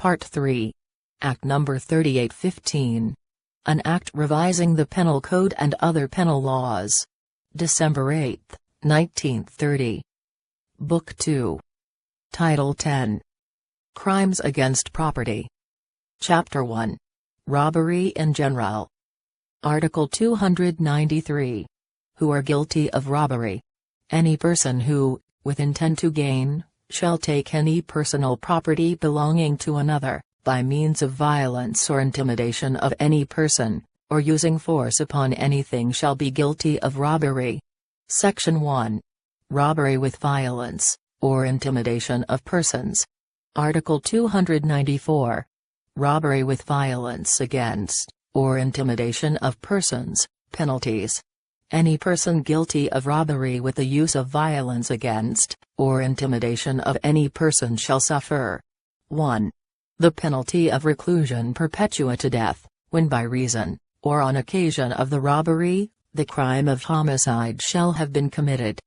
Part 3. Act No. 3815. An Act revising the Penal Code and other penal laws. December 8, 1930. Book 2. Title 10. Crimes Against Property. Chapter 1. Robbery in General. Article 293. Who are guilty of robbery. Any person who, with intent to gain, shall take any personal property belonging to another, by means of violence or intimidation of any person, or using force upon anything shall be guilty of robbery. Section 1. Robbery with violence, or intimidation of persons. Article 294. Robbery with violence against, or intimidation of persons, penalties. Any person guilty of robbery with the use of violence against, or intimidation of any person shall suffer 1. The penalty of reclusion perpetua to death, when by reason, or on occasion of the robbery, the crime of homicide shall have been committed.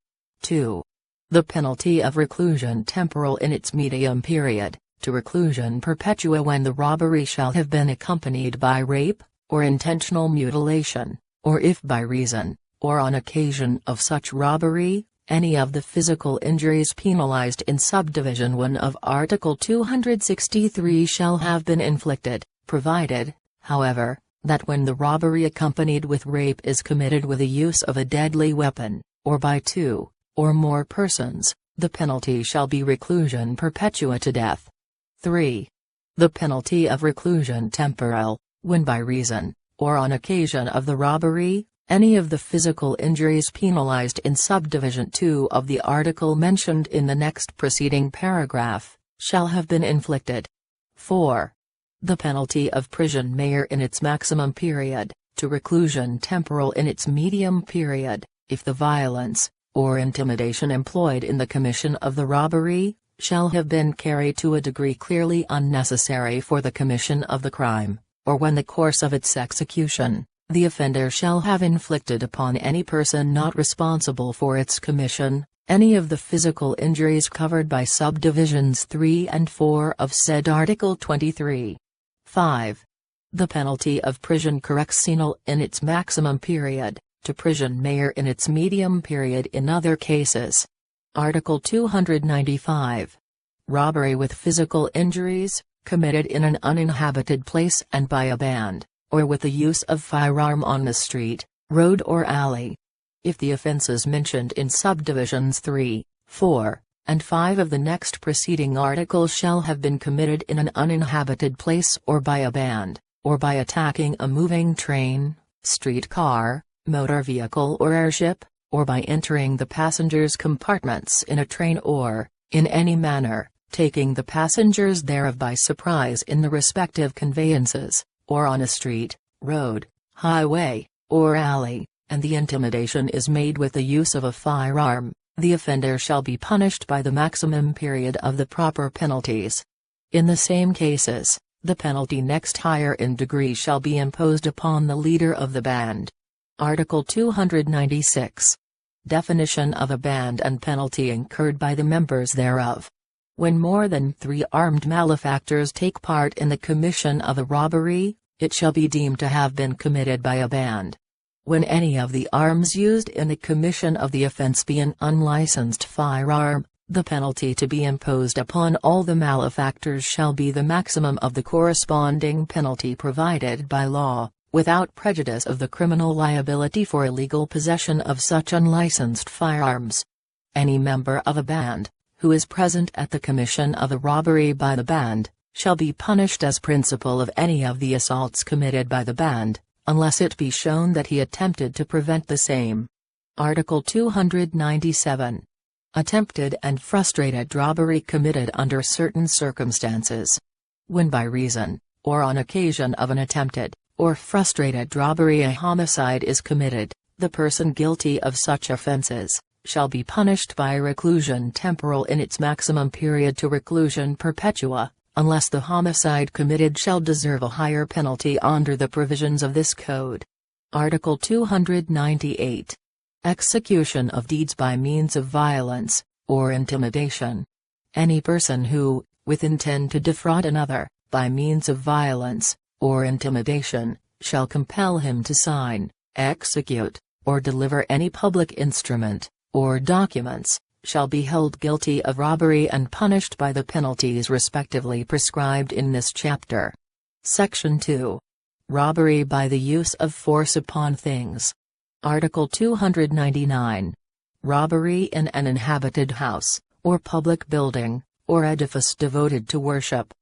2. The penalty of reclusion temporal in its medium period, to reclusion perpetua when the robbery shall have been accompanied by rape, or intentional mutilation, or if by reason, or on occasion of such robbery, any of the physical injuries penalized in Subdivision 1 of Article 263 shall have been inflicted, provided, however, that when the robbery accompanied with rape is committed with the use of a deadly weapon, or by two, or more persons, the penalty shall be reclusion perpetua to death. 3. The penalty of reclusion temporal, when by reason, or on occasion of the robbery, any of the physical injuries penalized in Subdivision 2 of the article mentioned in the next preceding paragraph, shall have been inflicted. 4. The penalty of prison may in its maximum period, to reclusion temporal in its medium period, if the violence, or intimidation employed in the commission of the robbery, shall have been carried to a degree clearly unnecessary for the commission of the crime, or when the course of its execution, the offender shall have inflicted upon any person not responsible for its commission, any of the physical injuries covered by Subdivisions 3 and 4 of said Article 23. 5. The penalty of prison correctional in its maximum period, to prison mayor in its medium period in other cases. Article 295. Robbery with physical injuries, committed in an uninhabited place and by a band, or with the use of firearm on the street, road or alley. If the offences mentioned in Subdivisions 3, 4, and 5 of the next preceding article shall have been committed in an uninhabited place or by a band, or by attacking a moving train, streetcar, motor vehicle or airship, or by entering the passengers' compartments in a train or, in any manner, taking the passengers thereof by surprise in the respective conveyances, or on a street, road, highway, or alley, and the intimidation is made with the use of a firearm, the offender shall be punished by the maximum period of the proper penalties. In the same cases, the penalty next higher in degree shall be imposed upon the leader of the band. Article 296. Definition of a band and penalty incurred by the members thereof. When more than 3 armed malefactors take part in the commission of a robbery, it shall be deemed to have been committed by a band. When any of the arms used in the commission of the offense be an unlicensed firearm, the penalty to be imposed upon all the malefactors shall be the maximum of the corresponding penalty provided by law, without prejudice of the criminal liability for illegal possession of such unlicensed firearms. Any member of a band, who is present at the commission of a robbery by the band, shall be punished as principal of any of the assaults committed by the band, unless it be shown that he attempted to prevent the same. Article 297. Attempted and frustrated robbery committed under certain circumstances. When by reason, or on occasion of an attempted, or frustrated robbery a homicide is committed, the person guilty of such offences shall be punished by reclusion temporal in its maximum period to reclusion perpetua, unless the homicide committed shall deserve a higher penalty under the provisions of this code. Article 298. Execution of deeds by means of violence, or intimidation. Any person who, with intent to defraud another, by means of violence, or intimidation, shall compel him to sign, execute, or deliver any public instrument, or documents, shall be held guilty of robbery and punished by the penalties respectively prescribed in this chapter. Section 2. Robbery by the use of force upon things. Article 299. Robbery in an inhabited house, or public building, or edifice devoted to worship.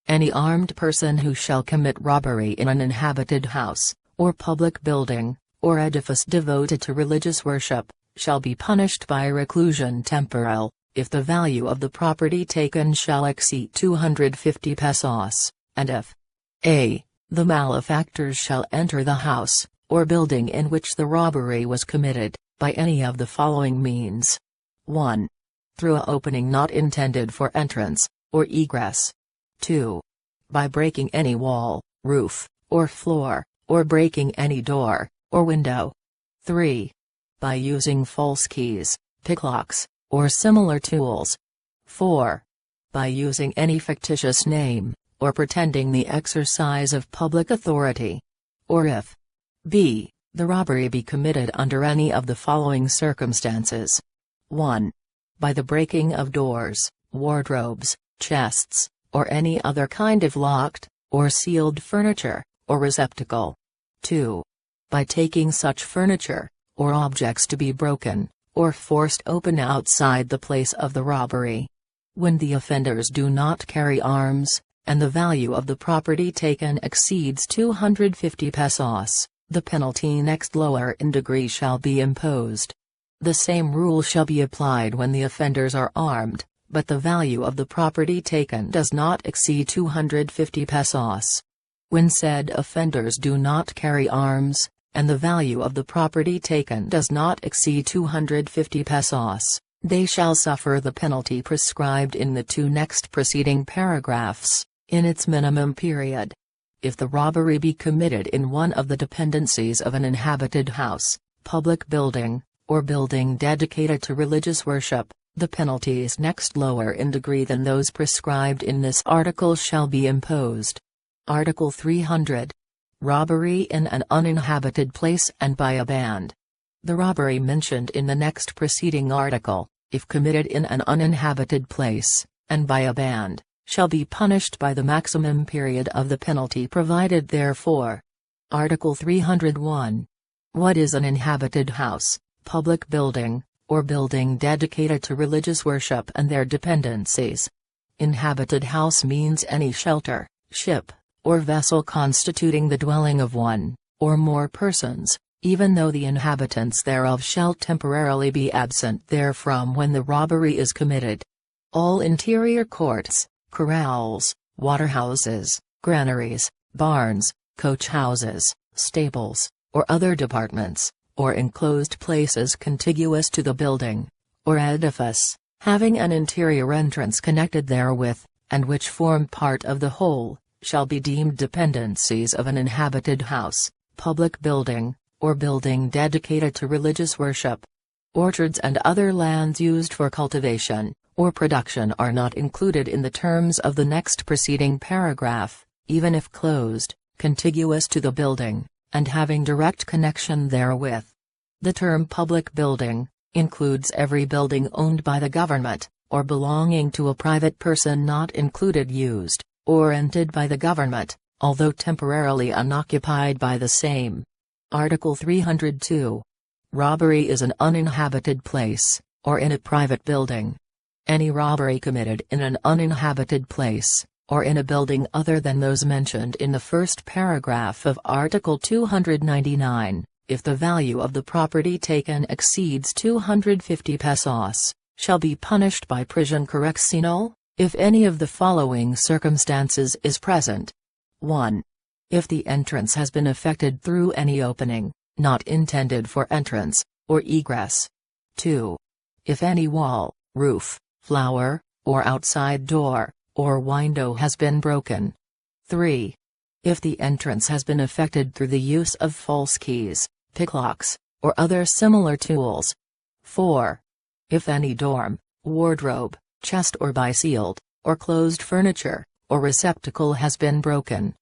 Any armed person who shall commit robbery in an inhabited house, or public building, or edifice devoted to religious worship, shall be punished by reclusion temporal, if the value of the property taken shall exceed 250 pesos, and if a. the malefactors shall enter the house, or building in which the robbery was committed, by any of the following means. 1. Through a opening not intended for entrance, or egress. 2. By breaking any wall, roof, or floor, or breaking any door, or window. 3. By using false keys, picklocks, or similar tools. 4. By using any fictitious name, or pretending the exercise of public authority. Or if b. the robbery be committed under any of the following circumstances. 1. By the breaking of doors, wardrobes, chests, or any other kind of locked, or sealed furniture, or receptacle. 2. By taking such furniture, or objects to be broken, or forced open outside the place of the robbery. When the offenders do not carry arms, and the value of the property taken exceeds 250 pesos, the penalty next lower in degree shall be imposed. The same rule shall be applied when the offenders are armed, but the value of the property taken does not exceed 250 pesos. When said offenders do not carry arms, and the value of the property taken does not exceed 250 pesos, they shall suffer the penalty prescribed in the two next preceding paragraphs, in its minimum period. If the robbery be committed in one of the dependencies of an inhabited house, public building, or building dedicated to religious worship, the penalties next lower in degree than those prescribed in this article shall be imposed. Article 300. Robbery in an uninhabited place and by a band. The robbery mentioned in the next preceding article, if committed in an uninhabited place, and by a band, shall be punished by the maximum period of the penalty provided therefor. Article 301. What is an inhabited house, public building, or building dedicated to religious worship and their dependencies? Inhabited house means any shelter, ship, or vessel constituting the dwelling of one, or more persons, even though the inhabitants thereof shall temporarily be absent therefrom when the robbery is committed. All interior courts, corrals, waterhouses, granaries, barns, coach houses, stables, or other departments, or enclosed places contiguous to the building, or edifice, having an interior entrance connected therewith, and which form part of the whole, shall be deemed dependencies of an inhabited house, public building, or building dedicated to religious worship. Orchards and other lands used for cultivation, or production are not included in the terms of the next preceding paragraph, even if closed, contiguous to the building, and having direct connection therewith. The term public building includes every building owned by the government, or belonging to a private person not included used, or rented by the government, although temporarily unoccupied by the same. Article 302. Robbery is an uninhabited place, or in a private building. Any robbery committed in an uninhabited place, or in a building other than those mentioned in the first paragraph of Article 299, if the value of the property taken exceeds 250 pesos, shall be punished by prisión correccional, if any of the following circumstances is present. 1. If the entrance has been effected through any opening, not intended for entrance, or egress. 2. If any wall, roof, floor, or outside door, or window has been broken. 3. If the entrance has been effected through the use of false keys, picklocks, or other similar tools. 4. If any dorm, wardrobe, chest or by sealed, or closed furniture, or receptacle has been broken.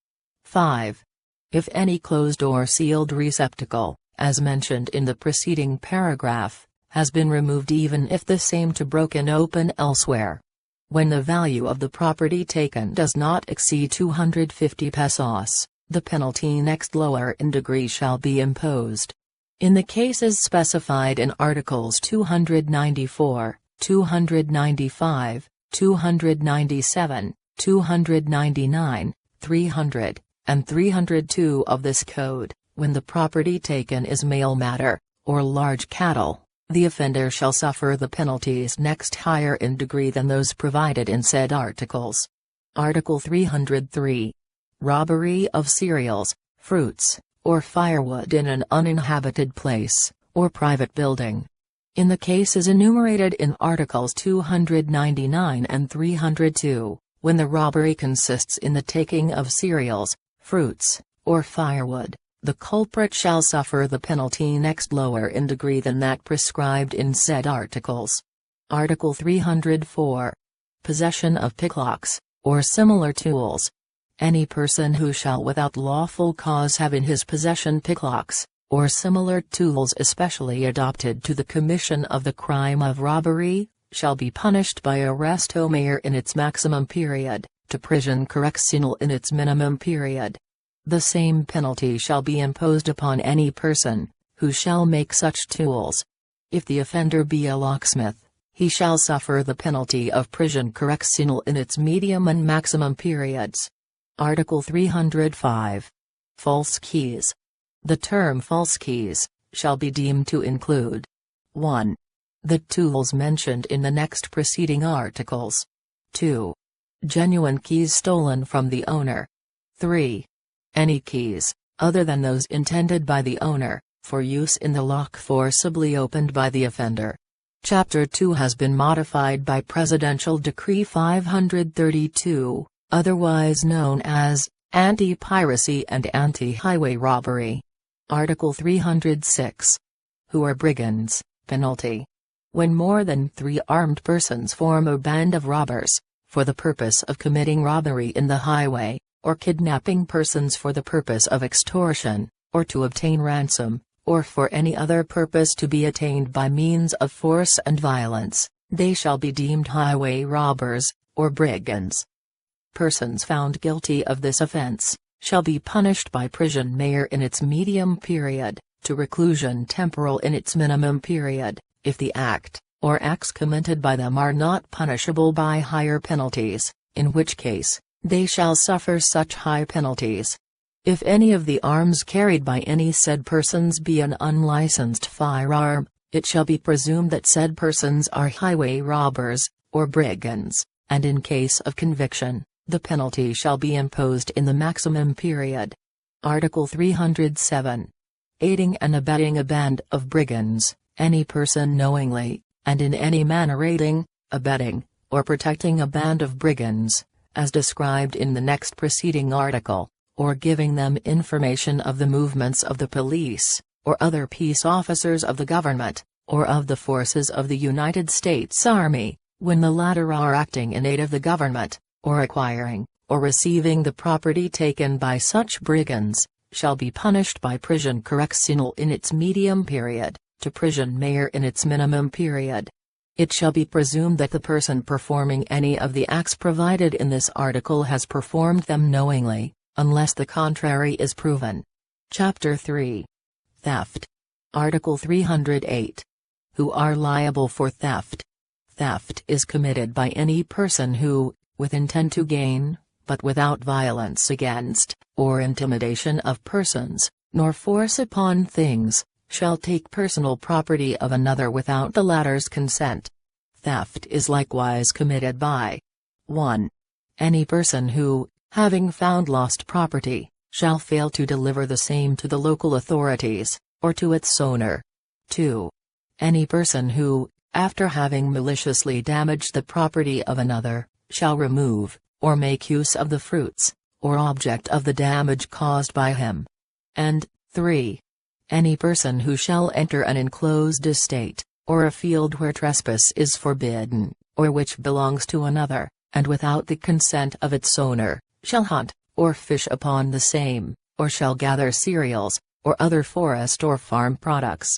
5. If any closed or sealed receptacle, as mentioned in the preceding paragraph, has been removed even if the same to broken open elsewhere. When the value of the property taken does not exceed 250 pesos, the penalty next lower in degree shall be imposed. In the cases specified in Articles 294, 295, 297, 299, 300, and 302 of this Code, when the property taken is mail matter, or large cattle, the offender shall suffer the penalties next higher in degree than those provided in said articles. Article 303. Robbery of cereals, fruits, or firewood in an uninhabited place, or private building. In the cases enumerated in Articles 299 and 302, when the robbery consists in the taking of cereals, fruits, or firewood, the culprit shall suffer the penalty next lower in degree than that prescribed in said articles. Article 304. Possession of picklocks, or similar tools. Any person who shall without lawful cause have in his possession picklocks, or similar tools especially adopted to the commission of the crime of robbery, shall be punished by arrest au mayor in its maximum period, to prison correctional in its minimum period. The same penalty shall be imposed upon any person who shall make such tools. If the offender be a locksmith, he shall suffer the penalty of prison correctional in its medium and maximum periods. Article 305. False keys. The term false keys shall be deemed to include 1. The tools mentioned in the next preceding articles. 2. Genuine keys stolen from the owner. 3. Any keys, other than those intended by the owner, for use in the lock forcibly opened by the offender. Chapter 2 has been modified by Presidential Decree 532, otherwise known as Anti-Piracy and Anti-Highway Robbery. Article 306. Who are brigands, penalty. When more than 3 armed persons form a band of robbers, for the purpose of committing robbery in the highway, or kidnapping persons for the purpose of extortion, or to obtain ransom, or for any other purpose to be attained by means of force and violence, they shall be deemed highway robbers, or brigands. Persons found guilty of this offense shall be punished by prison mayor in its medium period, to reclusion temporal in its minimum period, if the act, or acts committed by them are not punishable by higher penalties, in which case, they shall suffer such high penalties. If any of the arms carried by any said persons be an unlicensed firearm, it shall be presumed that said persons are highway robbers, or brigands, and in case of conviction, the penalty shall be imposed in the maximum period. Article 307. Aiding and abetting a band of brigands, any person knowingly, and in any manner aiding, abetting, or protecting a band of brigands, as described in the next preceding article, or giving them information of the movements of the police, or other peace officers of the government, or of the forces of the United States Army, when the latter are acting in aid of the government, or acquiring, or receiving the property taken by such brigands, shall be punished by prison correctional in its medium period, to prison mayor in its minimum period. It shall be presumed that the person performing any of the acts provided in this article has performed them knowingly, unless the contrary is proven. Chapter 3. Theft. Article 308. Who are liable for theft. Theft is committed by any person who, with intent to gain, but without violence against, or intimidation of persons, nor force upon things, shall take personal property of another without the latter's consent. Theft is likewise committed by 1. Any person who, having found lost property, shall fail to deliver the same to the local authorities, or to its owner. 2. Any person who, after having maliciously damaged the property of another, shall remove, or make use of the fruits, or object of the damage caused by him. And 3. Any person who shall enter an enclosed estate, or a field where trespass is forbidden, or which belongs to another, and without the consent of its owner, shall hunt, or fish upon the same, or shall gather cereals, or other forest or farm products.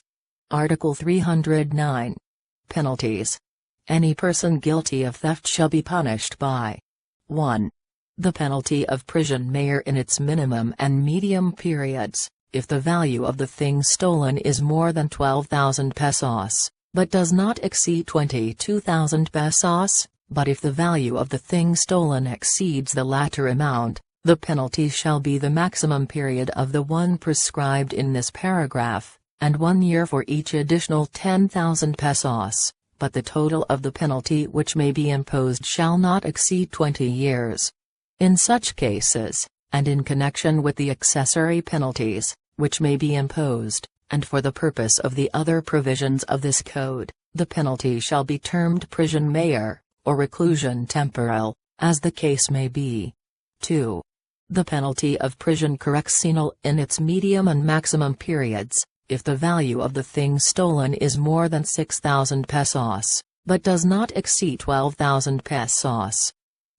Article 309. Penalties. Any person guilty of theft shall be punished by 1. The penalty of prison mayor in its minimum and medium periods, if the value of the thing stolen is more than 12,000 pesos, but does not exceed 22,000 pesos, but if the value of the thing stolen exceeds the latter amount, the penalty shall be the maximum period of the one prescribed in this paragraph, and 1 year for each additional 10,000 pesos, but the total of the penalty which may be imposed shall not exceed 20 years. In such cases, and in connection with the accessory penalties, which may be imposed, and for the purpose of the other provisions of this code, the penalty shall be termed prison mayor, or reclusion temporal, as the case may be. 2. The penalty of prison correccional in its medium and maximum periods, if the value of the thing stolen is more than 6,000 pesos, but does not exceed 12,000 pesos.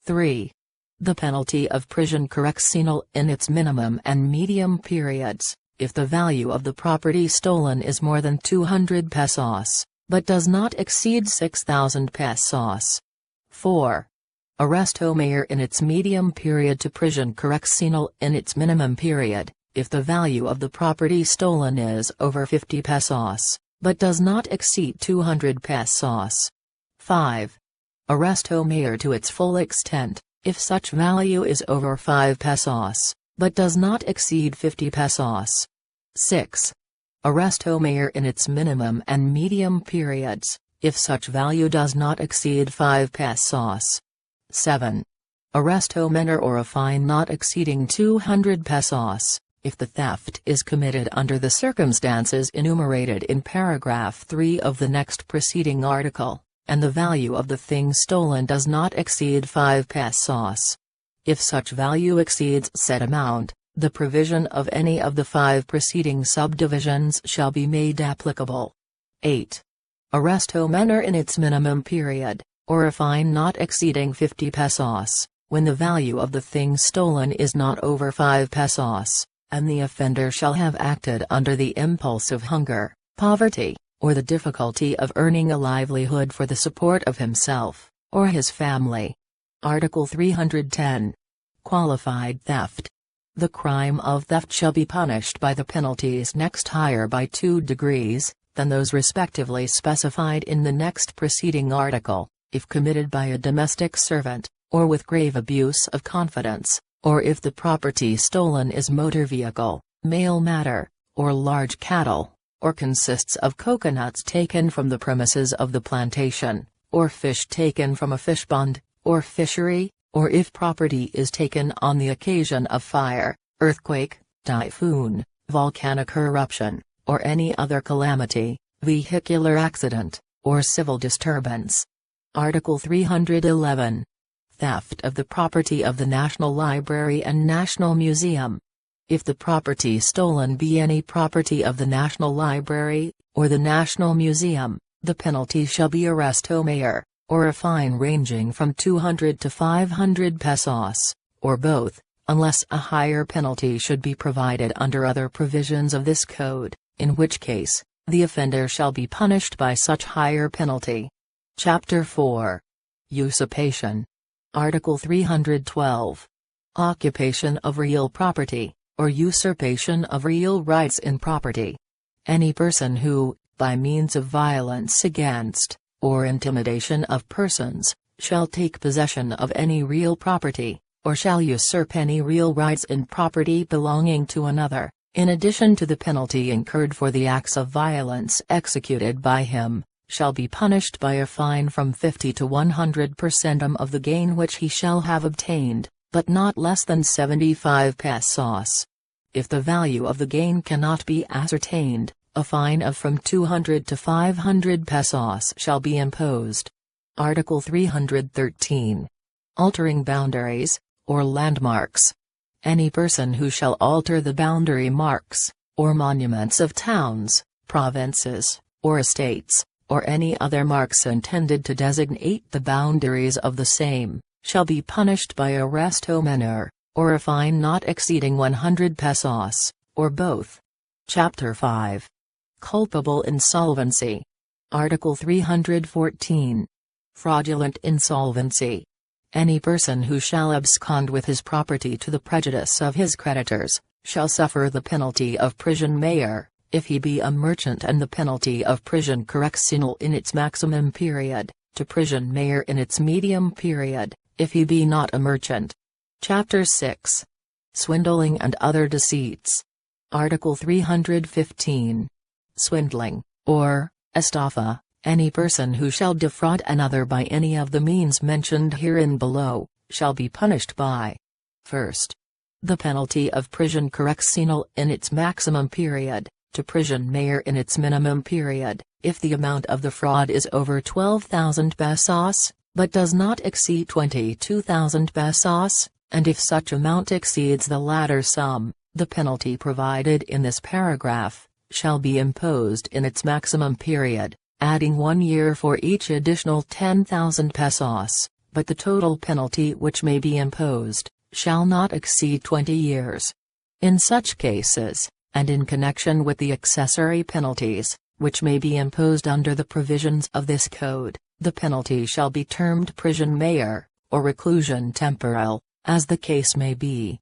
3. The penalty of prison correccional in its minimum and medium periods, if the value of the property stolen is more than 200 pesos, but does not exceed 6,000 pesos. 4. Arresto mayor in its medium period to prison correccional in its minimum period, if the value of the property stolen is over 50 pesos, but does not exceed 200 pesos. 5. Arresto mayor to its full extent, if such value is over 5 pesos, but does not exceed 50 pesos. 6. Arresto mayor in its minimum and medium periods, if such value does not exceed 5 pesos. 7. Arresto menor or a fine not exceeding 200 pesos, if the theft is committed under the circumstances enumerated in paragraph 3 of the next preceding article, and the value of the thing stolen does not exceed 5 pesos. If such value exceeds said amount, the provision of any of the 5 preceding subdivisions shall be made applicable. 8. Arresto menor in its minimum period, or a fine not exceeding 50 pesos, when the value of the thing stolen is not over 5 pesos, and the offender shall have acted under the impulse of hunger, poverty, or the difficulty of earning a livelihood for the support of himself, or his family. Article 310. Qualified theft. The crime of theft shall be punished by the penalties next higher by 2 degrees, than those respectively specified in the next preceding article, if committed by a domestic servant, or with grave abuse of confidence, or if the property stolen is motor vehicle, mail matter, or large cattle, or consists of coconuts taken from the premises of the plantation, or fish taken from a fish pond, or fishery, or if property is taken on the occasion of fire, earthquake, typhoon, volcanic eruption, or any other calamity, vehicular accident, or civil disturbance. Article 311. Theft of the property of the National Library and National Museum. If the property stolen be any property of the National Library, or the National Museum, the penalty shall be arresto mayor, or a fine ranging from 200 to 500 pesos, or both, unless a higher penalty should be provided under other provisions of this code, in which case, the offender shall be punished by such higher penalty. Chapter 4. Usurpation. Article 312. Occupation of real property, or usurpation of real rights in property. Any person who, by means of violence against, or intimidation of persons, shall take possession of any real property, or shall usurp any real rights in property belonging to another, in addition to the penalty incurred for the acts of violence executed by him, shall be punished by a fine from 50 to 100% of the gain which he shall have obtained, but not less than 75 pesos. If the value of the gain cannot be ascertained, a fine of from 200 to 500 pesos shall be imposed. Article 313. Altering boundaries, or landmarks. Any person who shall alter the boundary marks, or monuments of towns, provinces, or estates, or any other marks intended to designate the boundaries of the same, shall be punished by arresto menor, or a fine not exceeding 100 pesos, or both. Chapter 5. Culpable insolvency. Article 314. Fraudulent insolvency. Any person who shall abscond with his property to the prejudice of his creditors, shall suffer the penalty of prison mayor, if he be a merchant, and the penalty of prison correccional in its maximum period, to prison mayor in its medium period, if he be not a merchant. Chapter 6. Swindling and other deceits. Article 315. Swindling, or estafa, any person who shall defraud another by any of the means mentioned herein below, shall be punished by: first, the penalty of prison correccional in its maximum period, to prison mayor in its minimum period, if the amount of the fraud is over 12,000 pesos, but does not exceed 22,000 pesos, and if such amount exceeds the latter sum, the penalty provided in this paragraph shall be imposed in its maximum period, adding 1 year for each additional 10,000 pesos, but the total penalty which may be imposed shall not exceed 20 years. In such cases, and in connection with the accessory penalties, which may be imposed under the provisions of this code, the penalty shall be termed prison mayor, or reclusion temporal, as the case may be.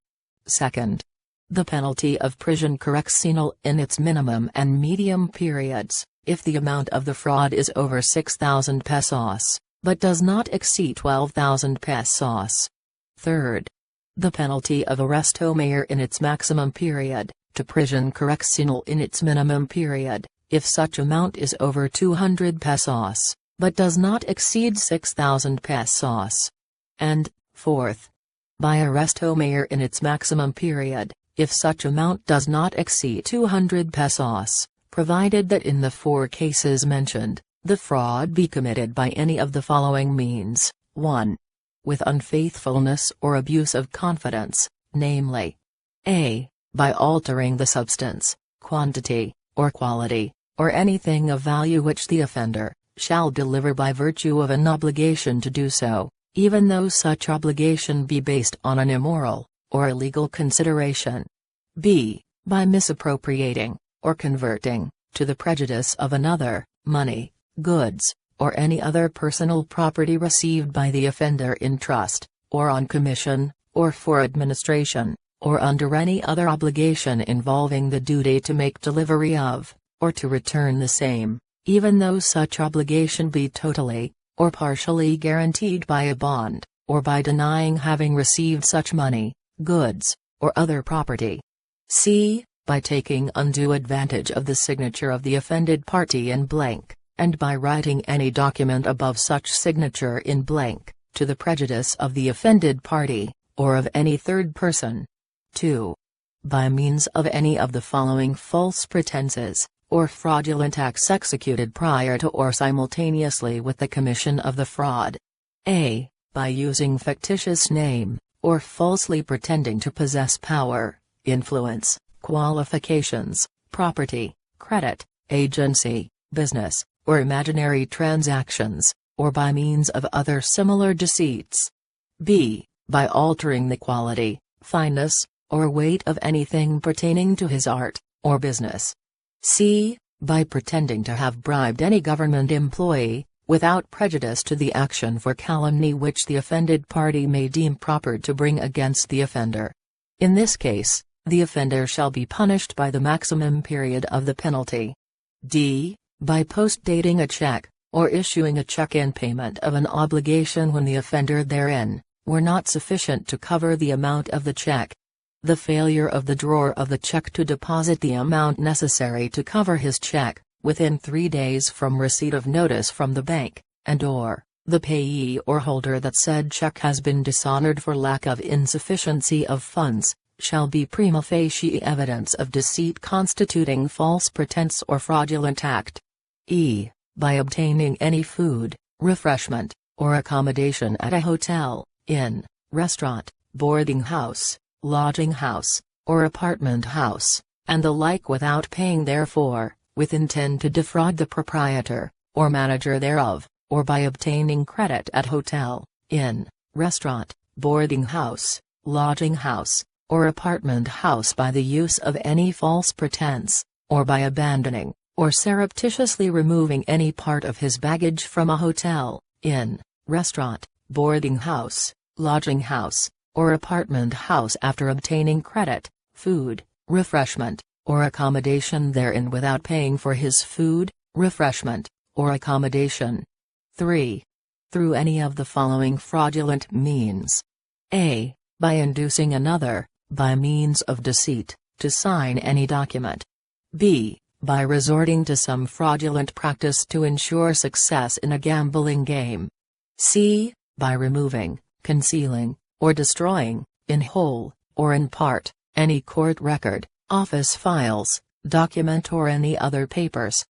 Second, the penalty of prison correccional in its minimum and medium periods, if the amount of the fraud is over 6,000 pesos, but does not exceed 12,000 pesos. Third, the penalty of arresto mayor in its maximum period, to prison correccional in its minimum period, if such amount is over 200 pesos, but does not exceed 6,000 pesos. And, fourth, by arresto mayor in its maximum period, if such amount does not exceed 200 pesos, provided that in the 4 cases mentioned, the fraud be committed by any of the following means: 1. With unfaithfulness or abuse of confidence, namely, a. by altering the substance, quantity, or quality, or anything of value which the offender shall deliver by virtue of an obligation to do so, even though such obligation be based on an immoral or illegal consideration. B. By misappropriating, or converting, to the prejudice of another, money, goods, or any other personal property received by the offender in trust, or on commission, or for administration, or under any other obligation involving the duty to make delivery of, or to return the same, even though such obligation be totally, or partially guaranteed by a bond, or by denying having received such money, goods, or other property. C. By taking undue advantage of the signature of the offended party in blank, and by writing any document above such signature in blank, to the prejudice of the offended party, or of any third person. 2. By means of any of the following false pretenses, or fraudulent acts executed prior to or simultaneously with the commission of the fraud. A. By using fictitious name, or falsely pretending to possess power, influence, qualifications, property, credit, agency, business, or imaginary transactions, or by means of other similar deceits. B. By altering the quality, fineness, or weight of anything pertaining to his art, or business. C. By pretending to have bribed any government employee, without prejudice to the action for calumny which the offended party may deem proper to bring against the offender. In this case, the offender shall be punished by the maximum period of the penalty. D. By post-dating a check, or issuing a check in payment of an obligation when the offender therein were not sufficient to cover the amount of the check. The failure of the drawer of the check to deposit the amount necessary to cover his check, within 3 days from receipt of notice from the bank, and/or the payee or holder that said check has been dishonored for lack of insufficiency of funds, shall be prima facie evidence of deceit constituting false pretense or fraudulent act. E. By obtaining any food, refreshment, or accommodation at a hotel, inn, restaurant, boarding house, lodging house, or apartment house, and the like without paying therefor, with intent to defraud the proprietor, or manager thereof, or by obtaining credit at hotel, inn, restaurant, boarding house, lodging house, or apartment house by the use of any false pretense, or by abandoning, or surreptitiously removing any part of his baggage from a hotel, inn, restaurant, boarding house, lodging house, or apartment house after obtaining credit, food, refreshment, or accommodation therein without paying for his food, refreshment, or accommodation. 3. Through any of the following fraudulent means. A. By inducing another, by means of deceit, to sign any document. B. By resorting to some fraudulent practice to ensure success in a gambling game. C. By removing, concealing, or destroying, in whole, or in part, any court record, office files, document or any other papers.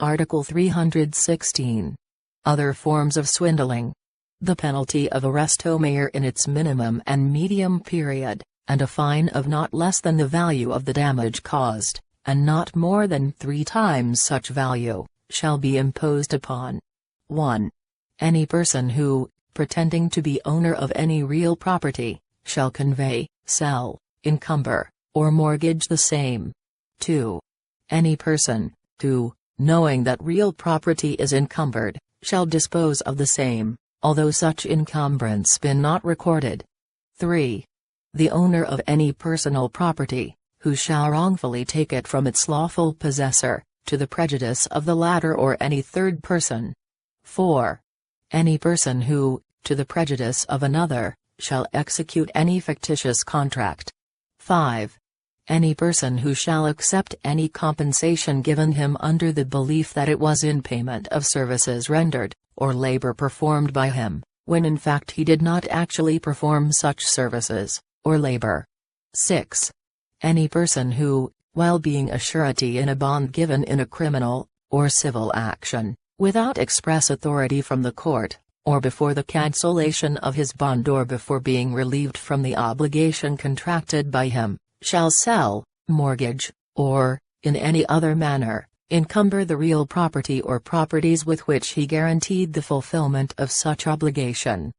Article 316. Other forms of swindling. The penalty of arresto maior in its minimum and medium period, and a fine of not less than the value of the damage caused, and not more than 3 times such value, shall be imposed upon 1. Any person who, pretending to be owner of any real property, shall convey, sell, encumber, or mortgage the same. 2. Any person, who, knowing that real property is encumbered, shall dispose of the same, although such encumbrance be not recorded. 3. The owner of any personal property, who shall wrongfully take it from its lawful possessor, to the prejudice of the latter or any third person. 4. Any person who, to the prejudice of another, shall execute any fictitious contract. 5. Any person who shall accept any compensation given him under the belief that it was in payment of services rendered, or labor performed by him, when in fact he did not actually perform such services, or labor. 6. Any person who, while being a surety in a bond given in a criminal, or civil action, without express authority from the court, or before the cancellation of his bond or before being relieved from the obligation contracted by him, shall sell, mortgage, or, in any other manner, encumber the real property or properties with which he guaranteed the fulfillment of such obligation.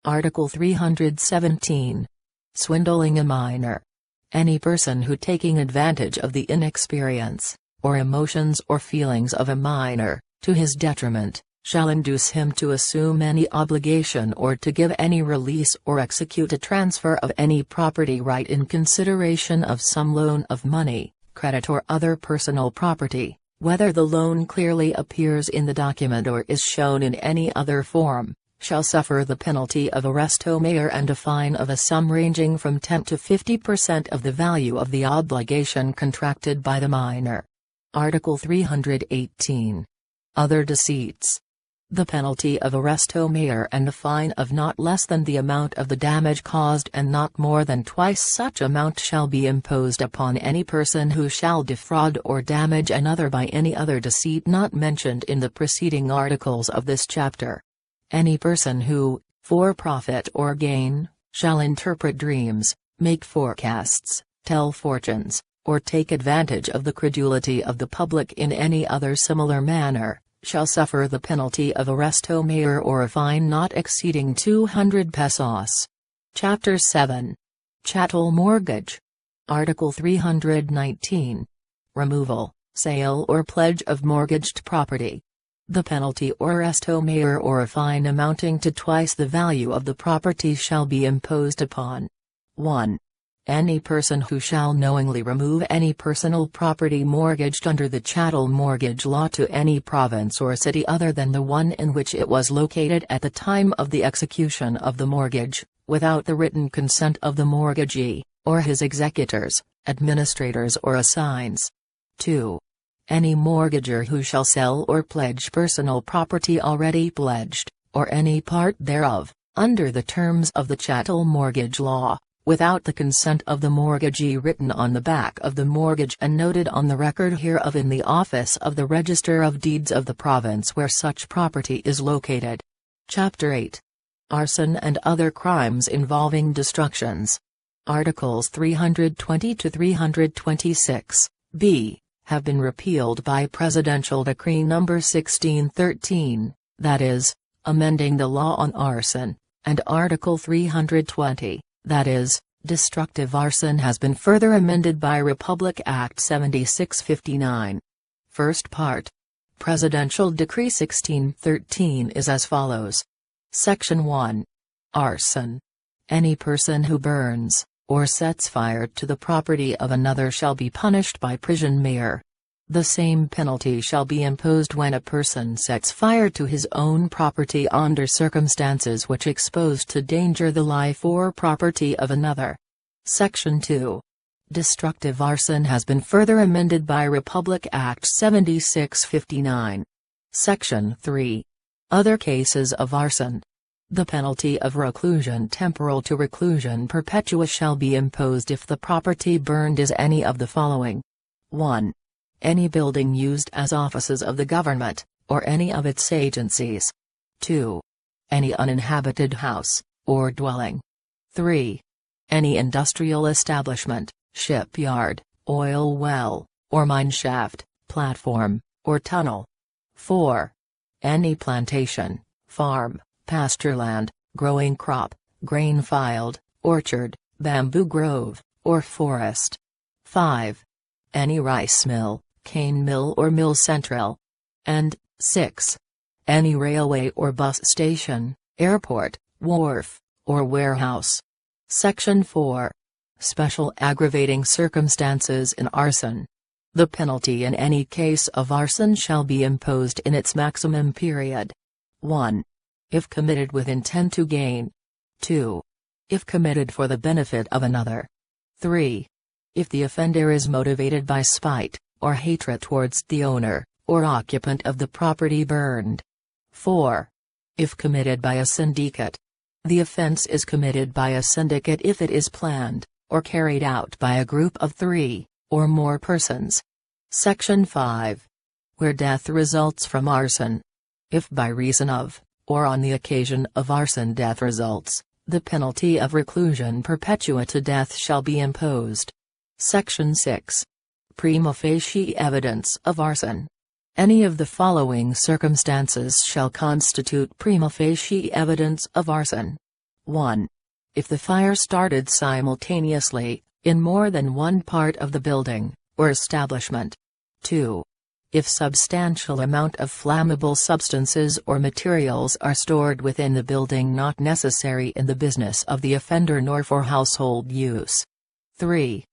Article 317. Swindling a minor. Any person who, taking advantage of the inexperience, or emotions or feelings of a minor, to his detriment, shall induce him to assume any obligation or to give any release or execute a transfer of any property right in consideration of some loan of money, credit or other personal property, whether the loan clearly appears in the document or is shown in any other form, shall suffer the penalty of arresto maior and a fine of a sum ranging from 10 to 50% of the value of the obligation contracted by the minor. Article 318. Other deceits. The penalty of arresto maior and a fine of not less than the amount of the damage caused and not more than twice such amount shall be imposed upon any person who shall defraud or damage another by any other deceit not mentioned in the preceding articles of this chapter. Any person who, for profit or gain, shall interpret dreams, make forecasts, tell fortunes, or take advantage of the credulity of the public in any other similar manner, shall suffer the penalty of arresto maior or a fine not exceeding 200 pesos. Chapter 7. Chattel mortgage. Article 319. Removal, sale or pledge of mortgaged property. The penalty or arresto maior or a fine amounting to twice the value of the property shall be imposed upon 1. Any person who shall knowingly remove any personal property mortgaged under the chattel mortgage law to any province or city other than the one in which it was located at the time of the execution of the mortgage, without the written consent of the mortgagee, or his executors, administrators or assigns. 2. Any mortgager who shall sell or pledge personal property already pledged, or any part thereof, under the terms of the chattel mortgage law, without the consent of the mortgagee written on the back of the mortgage and noted on the record hereof in the office of the Register of Deeds of the province where such property is located. Chapter 8. Arson and other crimes involving destructions. Articles 320 to 326, b, have been repealed by Presidential Decree No. 1613, that is, amending the law on arson, and Article 320, that is, destructive arson, has been further amended by Republic Act 7659. First part. Presidential Decree 1613 is as follows. Section 1. Arson. Any person who burns, or sets fire to the property of another shall be punished by prison mere. The same penalty shall be imposed when a person sets fire to his own property under circumstances which expose to danger the life or property of another. Section 2. Destructive arson has been further amended by Republic Act 7659. Section 3. Other cases of arson. The penalty of reclusion temporal to reclusion perpetua shall be imposed if the property burned is any of the following. 1. Any building used as offices of the government, or any of its agencies. 2. Any uninhabited house, or dwelling. 3. Any industrial establishment, shipyard, oil well, or mine shaft, platform, or tunnel. 4. Any plantation, farm, pasture land, growing crop, grain field, orchard, bamboo grove, or forest. 5. Any rice mill, cane mill or mill central. And 6. Any railway or bus station, airport, wharf, or warehouse. Section 4. Special aggravating circumstances in arson. The penalty in any case of arson shall be imposed in its maximum period. 1. If committed with intent to gain. 2. If committed for the benefit of another. 3. If the offender is motivated by spite, or hatred towards the owner, or occupant of the property burned. 4. If committed by a syndicate. The offense is committed by a syndicate if it is planned, or carried out by a group of 3, or more persons. Section 5. Where death results from arson. If by reason of, or on the occasion of arson death results, the penalty of reclusion perpetua to death shall be imposed. Section 6. Prima facie evidence of arson. Any of the following circumstances shall constitute prima facie evidence of arson. 1. If the fire started simultaneously, in more than one part of the building, or establishment. 2. If substantial amount of flammable substances or materials are stored within the building not necessary in the business of the offender nor for household use. 3.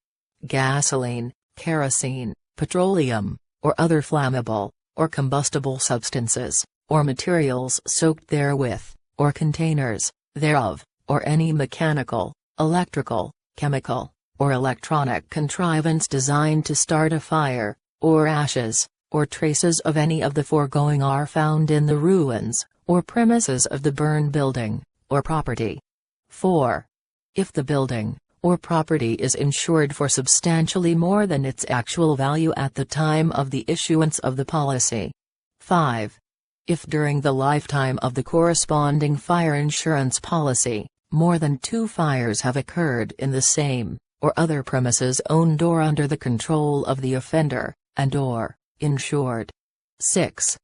Gasoline, kerosene, petroleum, or other flammable, or combustible substances, or materials soaked therewith, or containers, thereof, or any mechanical, electrical, chemical, or electronic contrivance designed to start a fire, or ashes, or traces of any of the foregoing are found in the ruins, or premises of the burned building, or property. 4. If the building, or property is insured for substantially more than its actual value at the time of the issuance of the policy. 5. If during the lifetime of the corresponding fire insurance policy, more than 2 fires have occurred in the same, or other premises owned or under the control of the offender, and or, insured. 6.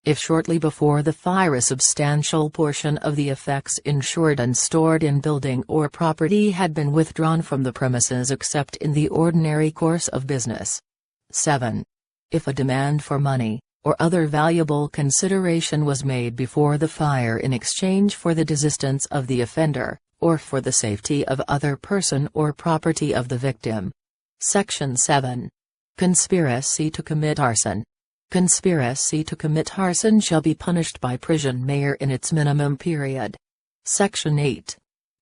If shortly before the fire a substantial portion of the effects insured and stored in building or property had been withdrawn from the premises except in the ordinary course of business. 7. If a demand for money, or other valuable consideration was made before the fire in exchange for the desistance of the offender, or for the safety of other person or property of the victim. Section 7. Conspiracy to commit arson. Conspiracy to commit arson shall be punished by prison mere in its minimum period. Section 8.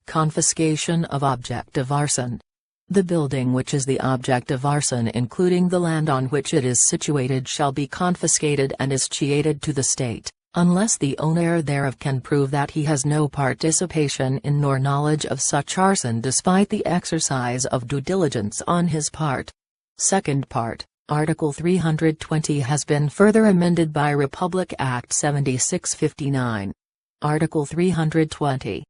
Confiscation of object of arson. The building which is the object of arson including the land on which it is situated shall be confiscated and escheated to the state, unless the owner thereof can prove that he has no participation in nor knowledge of such arson despite the exercise of due diligence on his part. Second part. Article 320 has been further amended by Republic Act 7659. Article 320.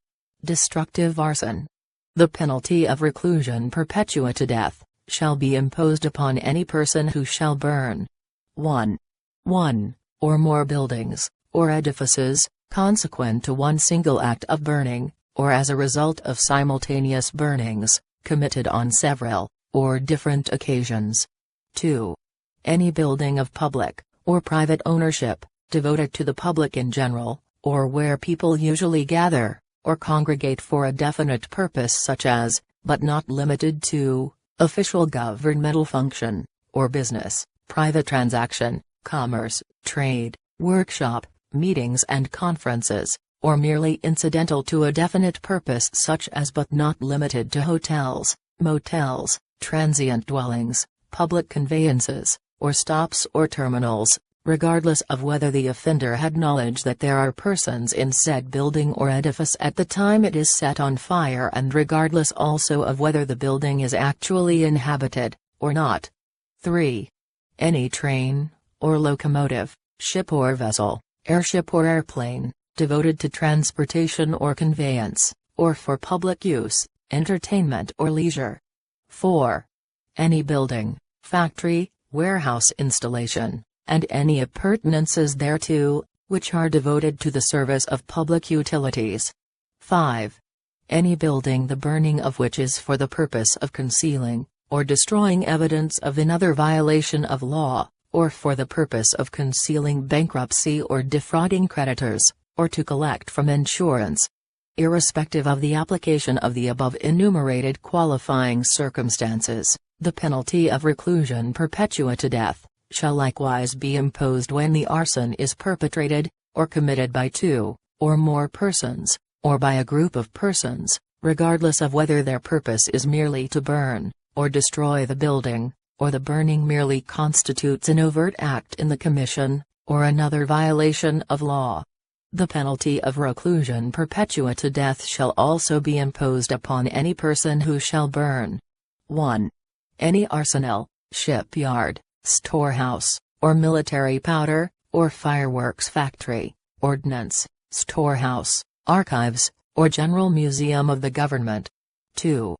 Destructive arson. The penalty of reclusion perpetua to death, shall be imposed upon any person who shall burn 1. Or more buildings, or edifices, consequent to one single act of burning, or as a result of simultaneous burnings, committed on several, or different occasions. 2. Any building of public, or private ownership, devoted to the public in general, or where people usually gather, or congregate for a definite purpose such as, but not limited to, official governmental function, or business, private transaction, commerce, trade, workshop, meetings and conferences, or merely incidental to a definite purpose such as but not limited to hotels, motels, transient dwellings, public conveyances, or stops or terminals, regardless of whether the offender had knowledge that there are persons in said building or edifice at the time it is set on fire, and regardless also of whether the building is actually inhabited, or not. 3. Any train, or locomotive, ship or vessel, airship or airplane, devoted to transportation or conveyance, or for public use, entertainment or leisure. 4. Any building, factory, warehouse installation, and any appurtenances thereto, which are devoted to the service of public utilities. 5. Any building the burning of which is for the purpose of concealing, or destroying evidence of another violation of law, or for the purpose of concealing bankruptcy or defrauding creditors, or to collect from insurance. Irrespective of the application of the above enumerated qualifying circumstances, the penalty of reclusion perpetua to death shall likewise be imposed when the arson is perpetrated, or committed by two, or more persons, or by a group of persons, regardless of whether their purpose is merely to burn, or destroy the building, or the burning merely constitutes an overt act in the commission, or another violation of law. The penalty of reclusion perpetua to death shall also be imposed upon any person who shall burn. 1. Any arsenal, shipyard, storehouse, or military powder, or fireworks factory, ordnance, storehouse, archives, or general museum of the government. 2.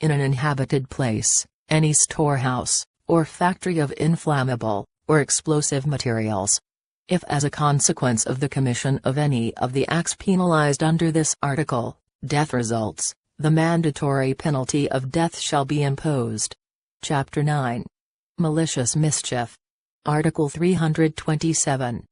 In an inhabited place, any storehouse, or factory of inflammable, or explosive materials. If as a consequence of the commission of any of the acts penalized under this article, death results, the mandatory penalty of death shall be imposed. Chapter 9. Malicious mischief. Article 327.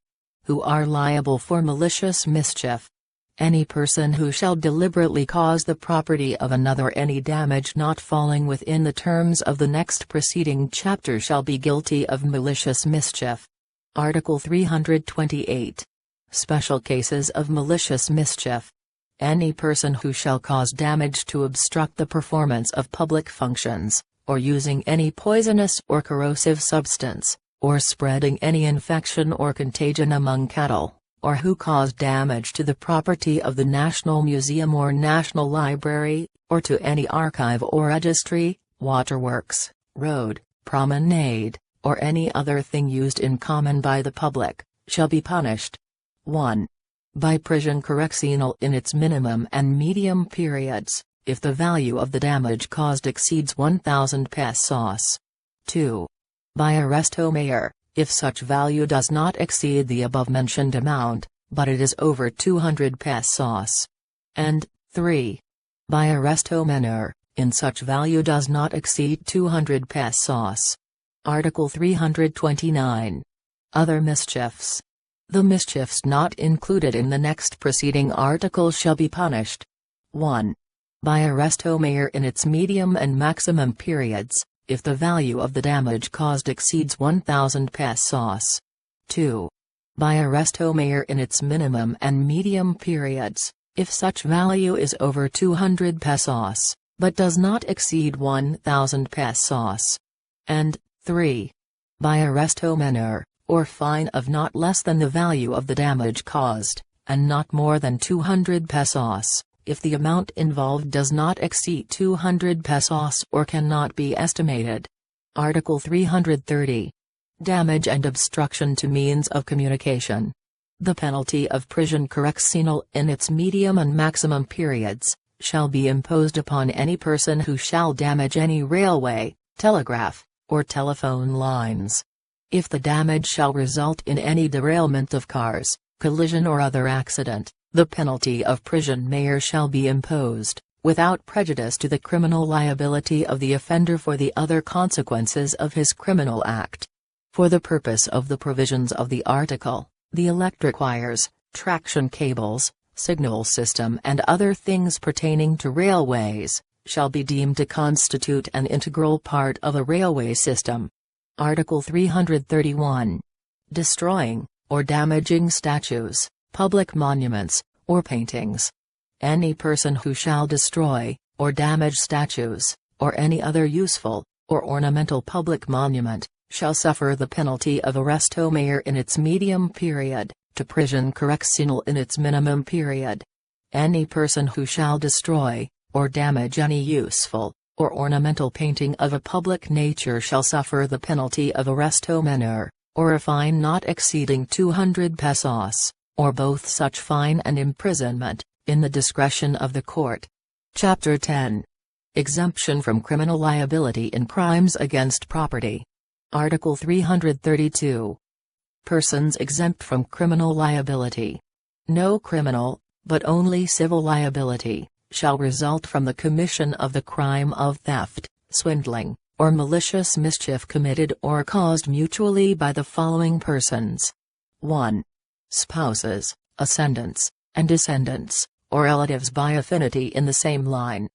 Who are liable for malicious mischief? Any person who shall deliberately cause the property of another any damage not falling within the terms of the next preceding chapter shall be guilty of malicious mischief. Article 328. Special cases of malicious mischief. Any person who shall cause damage to obstruct the performance of public functions, or using any poisonous or corrosive substance, or spreading any infection or contagion among cattle, or who cause damage to the property of the National Museum or National Library, or to any archive or registry, waterworks, road, promenade, or any other thing used in common by the public, shall be punished. 1. By prison correctional in its minimum and medium periods, if the value of the damage caused exceeds 1,000 pesos. 2. By arresto mayor, if such value does not exceed the above-mentioned amount, but it is over 200 pesos. And 3. By arresto menor, in such value does not exceed 200 pesos. Article 329. Other mischiefs. The mischiefs not included in the next preceding article shall be punished. 1. By arresto mayor in its medium and maximum periods, if the value of the damage caused exceeds 1,000 pesos. 2. By arresto mayor in its minimum and medium periods, if such value is over 200 pesos, but does not exceed 1,000 pesos. And 3. By arresto menor, or fine of not less than the value of the damage caused, and not more than 200 pesos, if the amount involved does not exceed 200 pesos or cannot be estimated. Article 330. Damage and obstruction to means of communication. The penalty of prison correctional in its medium and maximum periods, shall be imposed upon any person who shall damage any railway, telegraph, or telephone lines. If the damage shall result in any derailment of cars, collision or other accident, The penalty of prison shall be imposed, without prejudice to the criminal liability of the offender for the other consequences of his criminal act. For the purpose of the provisions of the article, the electric wires, traction cables, signal system and other things pertaining to railways, shall be deemed to constitute an integral part of a railway system. Article 331. Destroying, or damaging statues, public monuments, or paintings. Any person who shall destroy, or damage statues, or any other useful, or ornamental public monument, shall suffer the penalty of arresto maior in its medium period, to prison correctional in its minimum period. Any person who shall destroy, or damage any useful, or ornamental painting of a public nature shall suffer the penalty of arresto menor, or a fine not exceeding 200 pesos, or both such fine and imprisonment, in the discretion of the court. Chapter 10. Exemption from criminal liability in crimes against property. Article 332. Persons exempt from criminal liability. No criminal, but only civil liability, shall result from the commission of the crime of theft, swindling, or malicious mischief committed or caused mutually by the following persons. 1. Spouses, ascendants, and descendants, or relatives by affinity in the same line.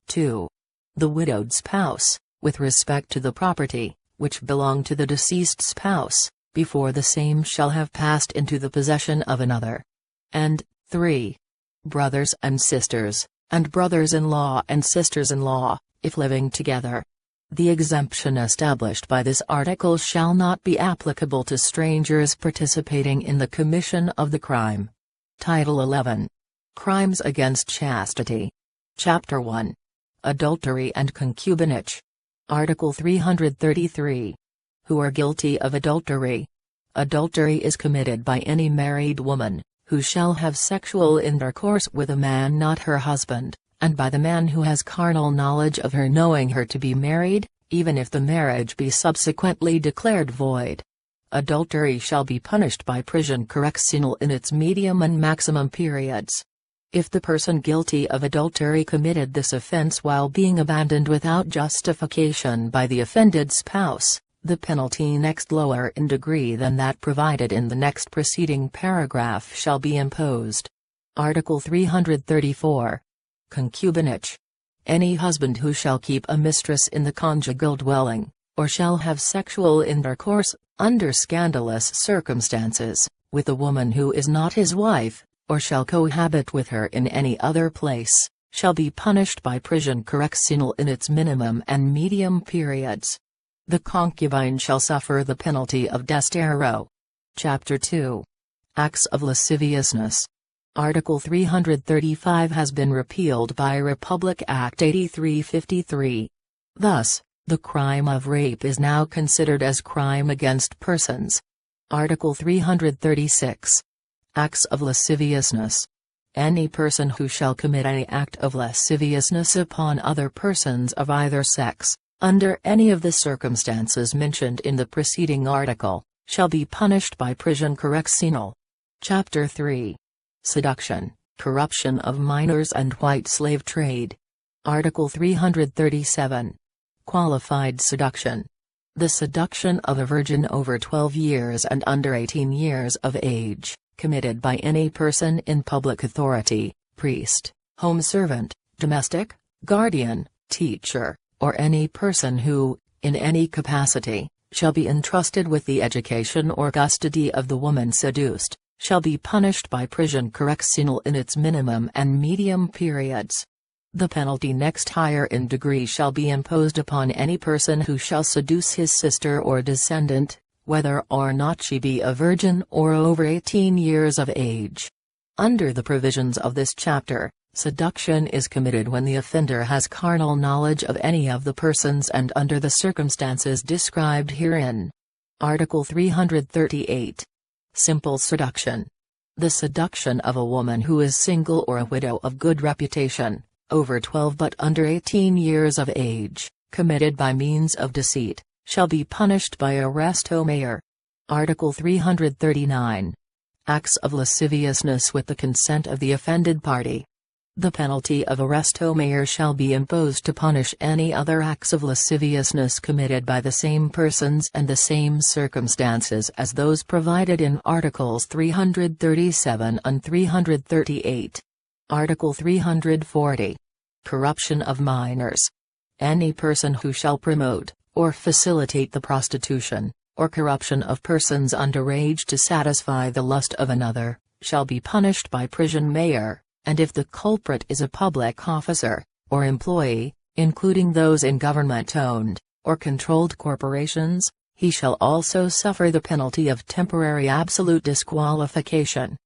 2. The widowed spouse, with respect to the property, which belonged to the deceased spouse, before the same shall have passed into the possession of another. And 3. Brothers and sisters, and brothers-in-law and sisters-in-law, if living together. The exemption established by this article shall not be applicable to strangers participating in the commission of the crime. Title 11. Crimes against chastity. Chapter 1. Adultery and concubinage. Article 333. Who are guilty of adultery. Adultery is committed by any married woman, who shall have sexual intercourse with a man not her husband, and by the man who has carnal knowledge of her knowing her to be married, even if the marriage be subsequently declared void. Adultery shall be punished by prison correctional in its medium and maximum periods. If the person guilty of adultery committed this offense while being abandoned without justification by the offended spouse, the penalty next lower in degree than that provided in the next preceding paragraph shall be imposed. Article 334. Concubinage. Any husband who shall keep a mistress in the conjugal dwelling, or shall have sexual intercourse, under scandalous circumstances, with a woman who is not his wife, or shall cohabit with her in any other place, shall be punished by prison correctional in its minimum and medium periods. The concubine shall suffer the penalty of desterro. Chapter 2. Acts of lasciviousness. Article 335 has been repealed by Republic Act 8353. Thus, the crime of rape is now considered as crime against persons. Article 336. Acts of lasciviousness. Any person who shall commit any act of lasciviousness upon other persons of either sex, under any of the circumstances mentioned in the preceding article, shall be punished by prison correctional. Chapter 3. Seduction, corruption of minors and white slave trade. Article 337. Qualified seduction. The seduction of a virgin over 12 years and under 18 years of age, committed by any person in public authority, priest, home servant, domestic, guardian, teacher, or any person who, in any capacity, shall be entrusted with the education or custody of the woman seduced, shall be punished by prison correctional in its minimum and medium periods. The penalty next higher in degree shall be imposed upon any person who shall seduce his sister or descendant, whether or not she be a virgin or over 18 years of age. Under the provisions of this chapter, seduction is committed when the offender has carnal knowledge of any of the persons and under the circumstances described herein. Article 338. Simple seduction. The seduction of a woman who is single or a widow of good reputation, over 12 but under 18 years of age, committed by means of deceit, shall be punished by arresto maior. Article 339. acts of lasciviousness with the consent of the offended party. The penalty of arresto mayor shall be imposed to punish any other acts of lasciviousness committed by the same persons and the same circumstances as those provided in Articles 337 and 338. Article 340. Corruption of minors. Any person who shall promote, or facilitate the prostitution, or corruption of persons underage to satisfy the lust of another, shall be punished by prison mayor, and if the culprit is a public officer, or employee, including those in government-owned, or controlled corporations, he shall also suffer the penalty of temporary absolute disqualification.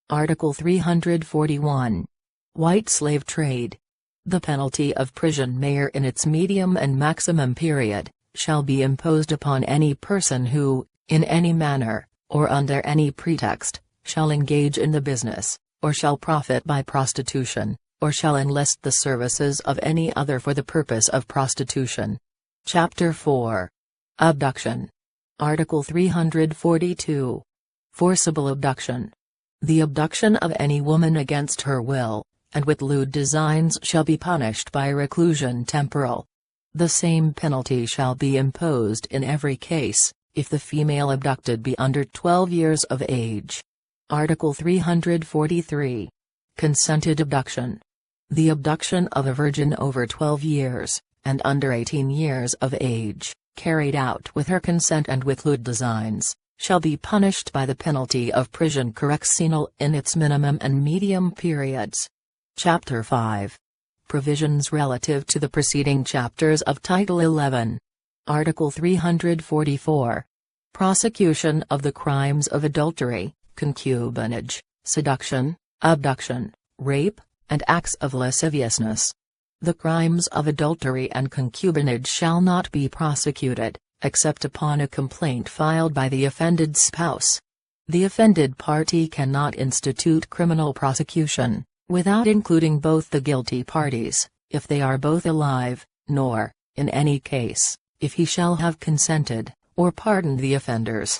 Article 341. White slave trade. The penalty of prison mayor in its medium and maximum period, shall be imposed upon any person who, in any manner, or under any pretext, shall engage in the business, or shall profit by prostitution, or shall enlist the services of any other for the purpose of prostitution. Chapter 4. Abduction. Article 342. Forcible abduction. The abduction of any woman against her will, and with lewd designs shall be punished by reclusion temporal. The same penalty shall be imposed in every case, if the female abducted be under 12 years of age. Article 343. Consented abduction. The abduction of a virgin over 12 years, and under 18 years of age, carried out with her consent and with lewd designs, shall be punished by the penalty of prison correctional in its minimum and medium periods. Chapter 5. Provisions relative to the preceding chapters of Title 11. Article 344. Prosecution of the crimes of adultery, concubinage, seduction, abduction, rape, and acts of lasciviousness. The crimes of adultery and concubinage shall not be prosecuted, except upon a complaint filed by the offended spouse. The offended party cannot institute criminal prosecution, without including both the guilty parties, if they are both alive, nor, in any case, if he shall have consented, or pardoned the offenders.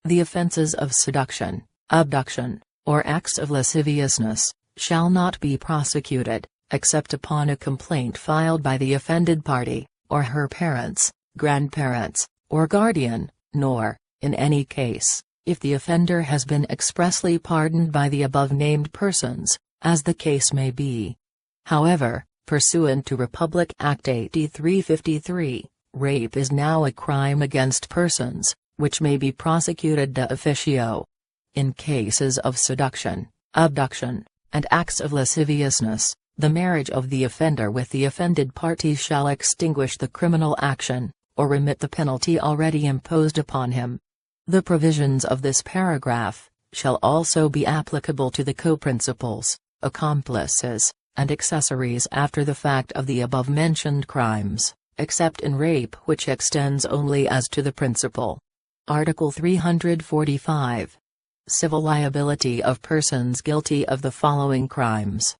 The offences of seduction, abduction, or acts of lasciviousness, shall not be prosecuted, except upon a complaint filed by the offended party, or her parents, grandparents, or guardian, nor, in any case, if the offender has been expressly pardoned by the above-named persons, as the case may be. However, pursuant to Republic Act 8353, rape is now a crime against persons, which may be prosecuted de officio. In cases of seduction, abduction, and acts of lasciviousness, the marriage of the offender with the offended party shall extinguish the criminal action, or remit the penalty already imposed upon him. The provisions of this paragraph shall also be applicable to the co-principals, accomplices, and accessories after the fact of the above-mentioned crimes, except in rape, which extends only as to the principal. Article 345. Civil liability of persons guilty of the following crimes.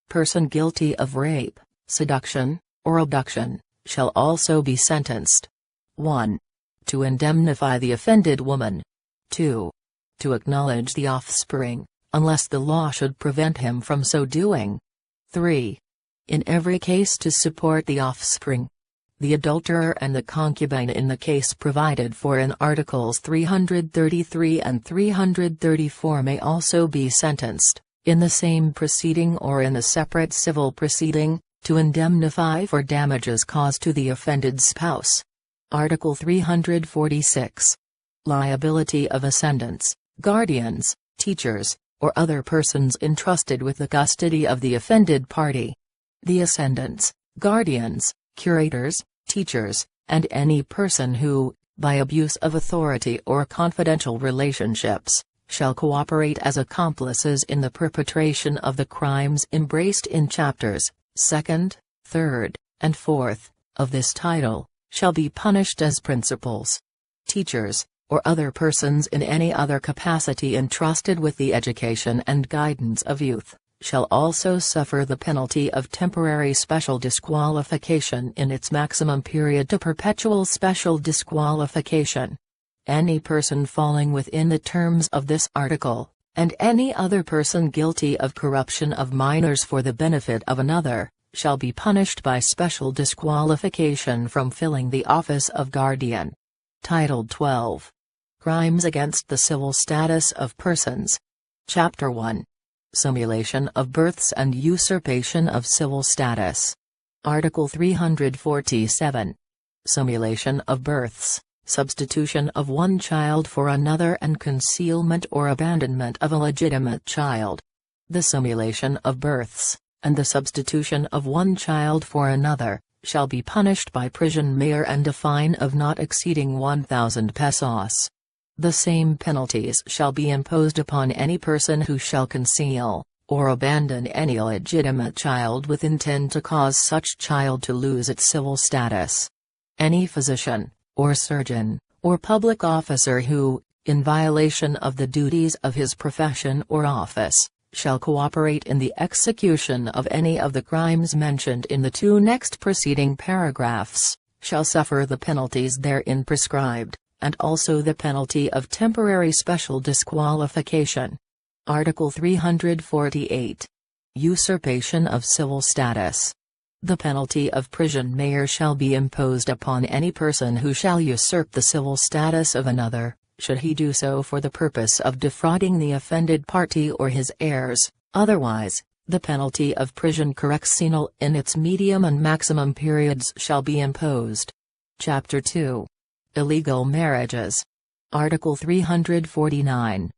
Person guilty of rape, seduction, or abduction, shall also be sentenced. 1. To indemnify the offended woman. 2. To acknowledge the offspring, unless the law should prevent him from so doing. 3. In every case to support the offspring. The adulterer and the concubine in the case provided for in Articles 333 and 334 may also be sentenced, in the same proceeding or in a separate civil proceeding, to indemnify for damages caused to the offended spouse. Article 346. Liability of ascendants, guardians, teachers, or other persons entrusted with the custody of the offended party. The ascendants, guardians, curators, teachers, and any person who, by abuse of authority or confidential relationships, shall cooperate as accomplices in the perpetration of the crimes embraced in chapters 2nd, 3rd, and 4th, of this title, shall be punished as principals. Teachers, or other persons in any other capacity entrusted with the education and guidance of youth, shall also suffer the penalty of temporary special disqualification in its maximum period to perpetual special disqualification. Any person falling within the terms of this article, and any other person guilty of corruption of minors for the benefit of another, shall be punished by special disqualification from filling the office of guardian. Title 12. Crimes against the civil status of persons. Chapter 1. Simulation of births and usurpation of civil status. Article 347. Simulation of births, substitution of one child for another and concealment or abandonment of a legitimate child. The simulation of births, and the substitution of one child for another, shall be punished by prison mayor and a fine of not exceeding 1,000 pesos. The same penalties shall be imposed upon any person who shall conceal, or abandon any illegitimate child with intent to cause such child to lose its civil status. Any physician, or surgeon, or public officer who, in violation of the duties of his profession or office, shall cooperate in the execution of any of the crimes mentioned in the two next preceding paragraphs, shall suffer the penalties therein prescribed, and also the penalty of temporary special disqualification. Article 348. Usurpation of civil status. The penalty of prison mayor shall be imposed upon any person who shall usurp the civil status of another, should he do so for the purpose of defrauding the offended party or his heirs. Otherwise, the penalty of prison correctional in its medium and maximum periods shall be imposed. Chapter 2. Illegal marriages. Article 349.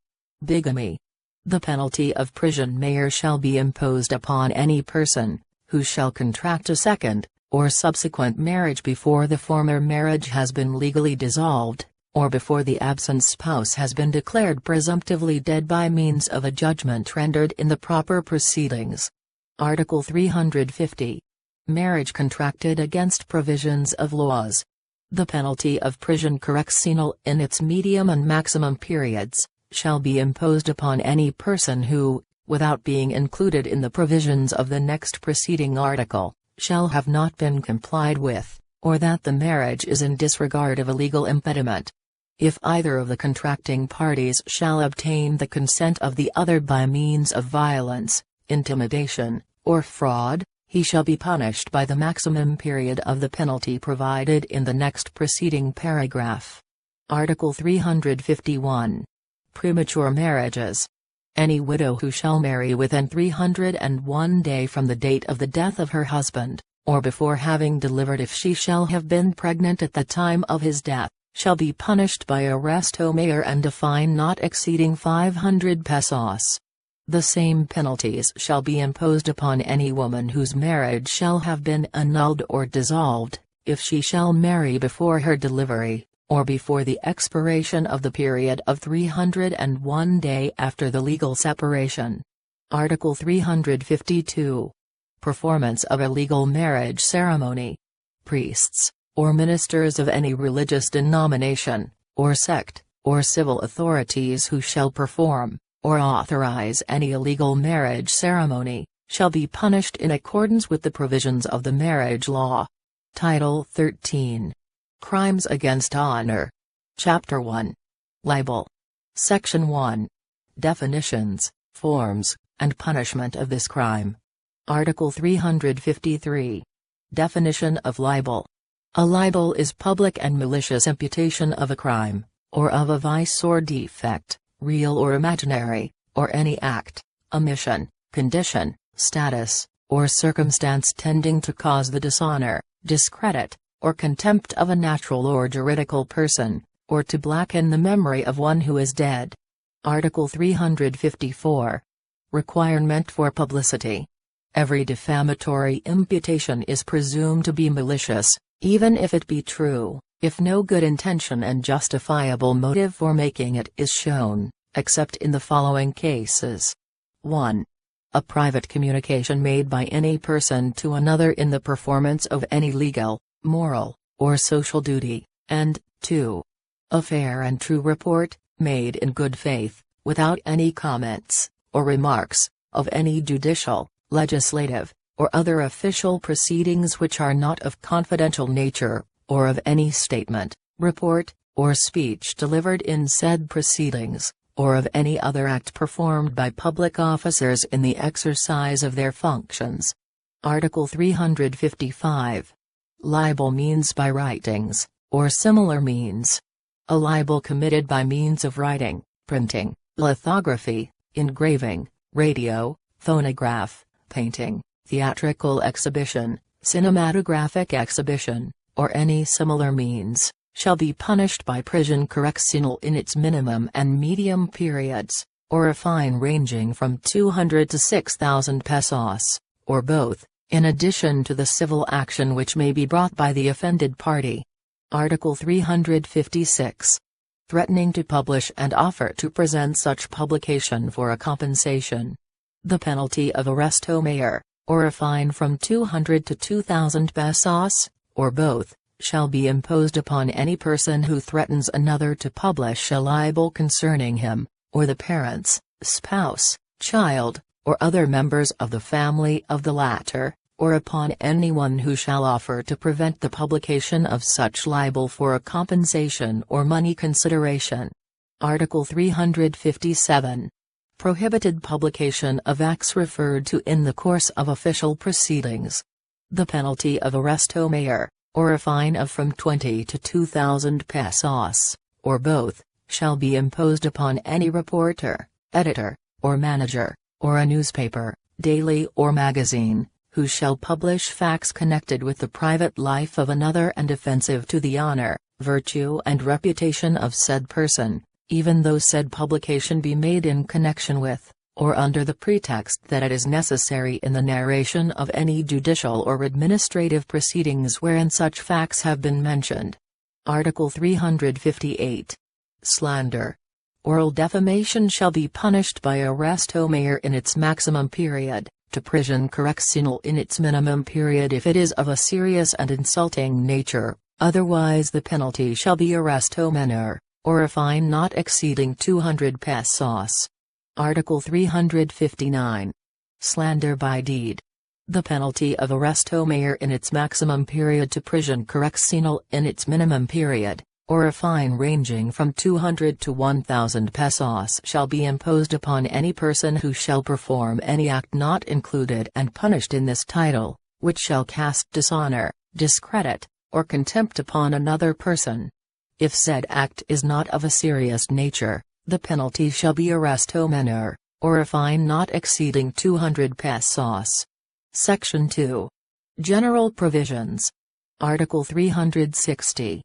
Bigamy. The penalty of prison mayor shall be imposed upon any person who shall contract a second, or subsequent marriage before the former marriage has been legally dissolved, or before the absent spouse has been declared presumptively dead by means of a judgment rendered in the proper proceedings. Article 350. Marriage contracted against provisions of laws. The penalty of prison correctional in its medium and maximum periods, shall be imposed upon any person who, without being included in the provisions of the next preceding article, shall have not been complied with, or that the marriage is in disregard of a legal impediment. If either of the contracting parties shall obtain the consent of the other by means of violence, intimidation, or fraud, he shall be punished by the maximum period of the penalty provided in the next preceding paragraph. Article 351. Premature marriages. Any widow who shall marry within 301 days from the date of the death of her husband, or before having delivered if she shall have been pregnant at the time of his death, shall be punished by arresto mayor and a fine not exceeding 500 pesos. The same penalties shall be imposed upon any woman whose marriage shall have been annulled or dissolved, if she shall marry before her delivery, or before the expiration of the period of 301 days after the legal separation. Article 352. Performance of a legal marriage ceremony. Priests, or ministers of any religious denomination, or sect, or civil authorities who shall perform, or authorize any illegal marriage ceremony, shall be punished in accordance with the provisions of the marriage law. Title 13. Crimes against honor. Chapter 1. Libel. Section 1. Definitions, forms, and punishment of this crime. Article 353. Definition of libel. A libel is public and malicious imputation of a crime, or of a vice or defect, real or imaginary, or any act, omission, condition, status, or circumstance tending to cause the dishonor, discredit, or contempt of a natural or juridical person, or to blacken the memory of one who is dead. Article 354. Requirement for publicity. Every defamatory imputation is presumed to be malicious, even if it be true, if no good intention and justifiable motive for making it is shown, except in the following cases. 1. A private communication made by any person to another in the performance of any legal, moral, or social duty, and, 2. A fair and true report, made in good faith, without any comments, or remarks, of any judicial, legislative, or other official proceedings which are not of confidential nature, or of any statement, report, or speech delivered in said proceedings, or of any other act performed by public officers in the exercise of their functions. Article 355. Libel means by writings, or similar means. A libel committed by means of writing, printing, lithography, engraving, radio, phonograph, painting, theatrical exhibition, cinematographic exhibition, or any similar means, shall be punished by prison correctional in its minimum and medium periods, or a fine ranging from 200 to 6,000 pesos, or both, in addition to the civil action which may be brought by the offended party. Article 356. Threatening to publish and offer to present such publication for a compensation. The penalty of arresto mayor, or a fine from 200 to 2,000 pesos, or both, shall be imposed upon any person who threatens another to publish a libel concerning him, or the parents, spouse, child, or other members of the family of the latter, or upon anyone who shall offer to prevent the publication of such libel for a compensation or money consideration. Article 357. Prohibited publication of acts referred to in the course of official proceedings. The penalty of arresto mayor, or a fine of from 20 to 2,000 pesos, or both, shall be imposed upon any reporter, editor, or manager, or a newspaper, daily or magazine, who shall publish facts connected with the private life of another and offensive to the honor, virtue and reputation of said person, even though said publication be made in connection with, or under the pretext that it is necessary in the narration of any judicial or administrative proceedings wherein such facts have been mentioned. Article 358. Slander. Oral defamation shall be punished by arresto mayor in its maximum period, to prison correctional in its minimum period if it is of a serious and insulting nature, otherwise the penalty shall be arresto menor, or a fine not exceeding 200 pesos. Article 359. Slander by deed. The penalty of arresto mayor in its maximum period to prison correctional in its minimum period, or a fine ranging from 200 to 1,000 pesos shall be imposed upon any person who shall perform any act not included and punished in this title, which shall cast dishonor, discredit, or contempt upon another person. If said act is not of a serious nature, the penalty shall be arresto menor, or a fine not exceeding 200 pesos. Section 2. General Provisions. Article 360.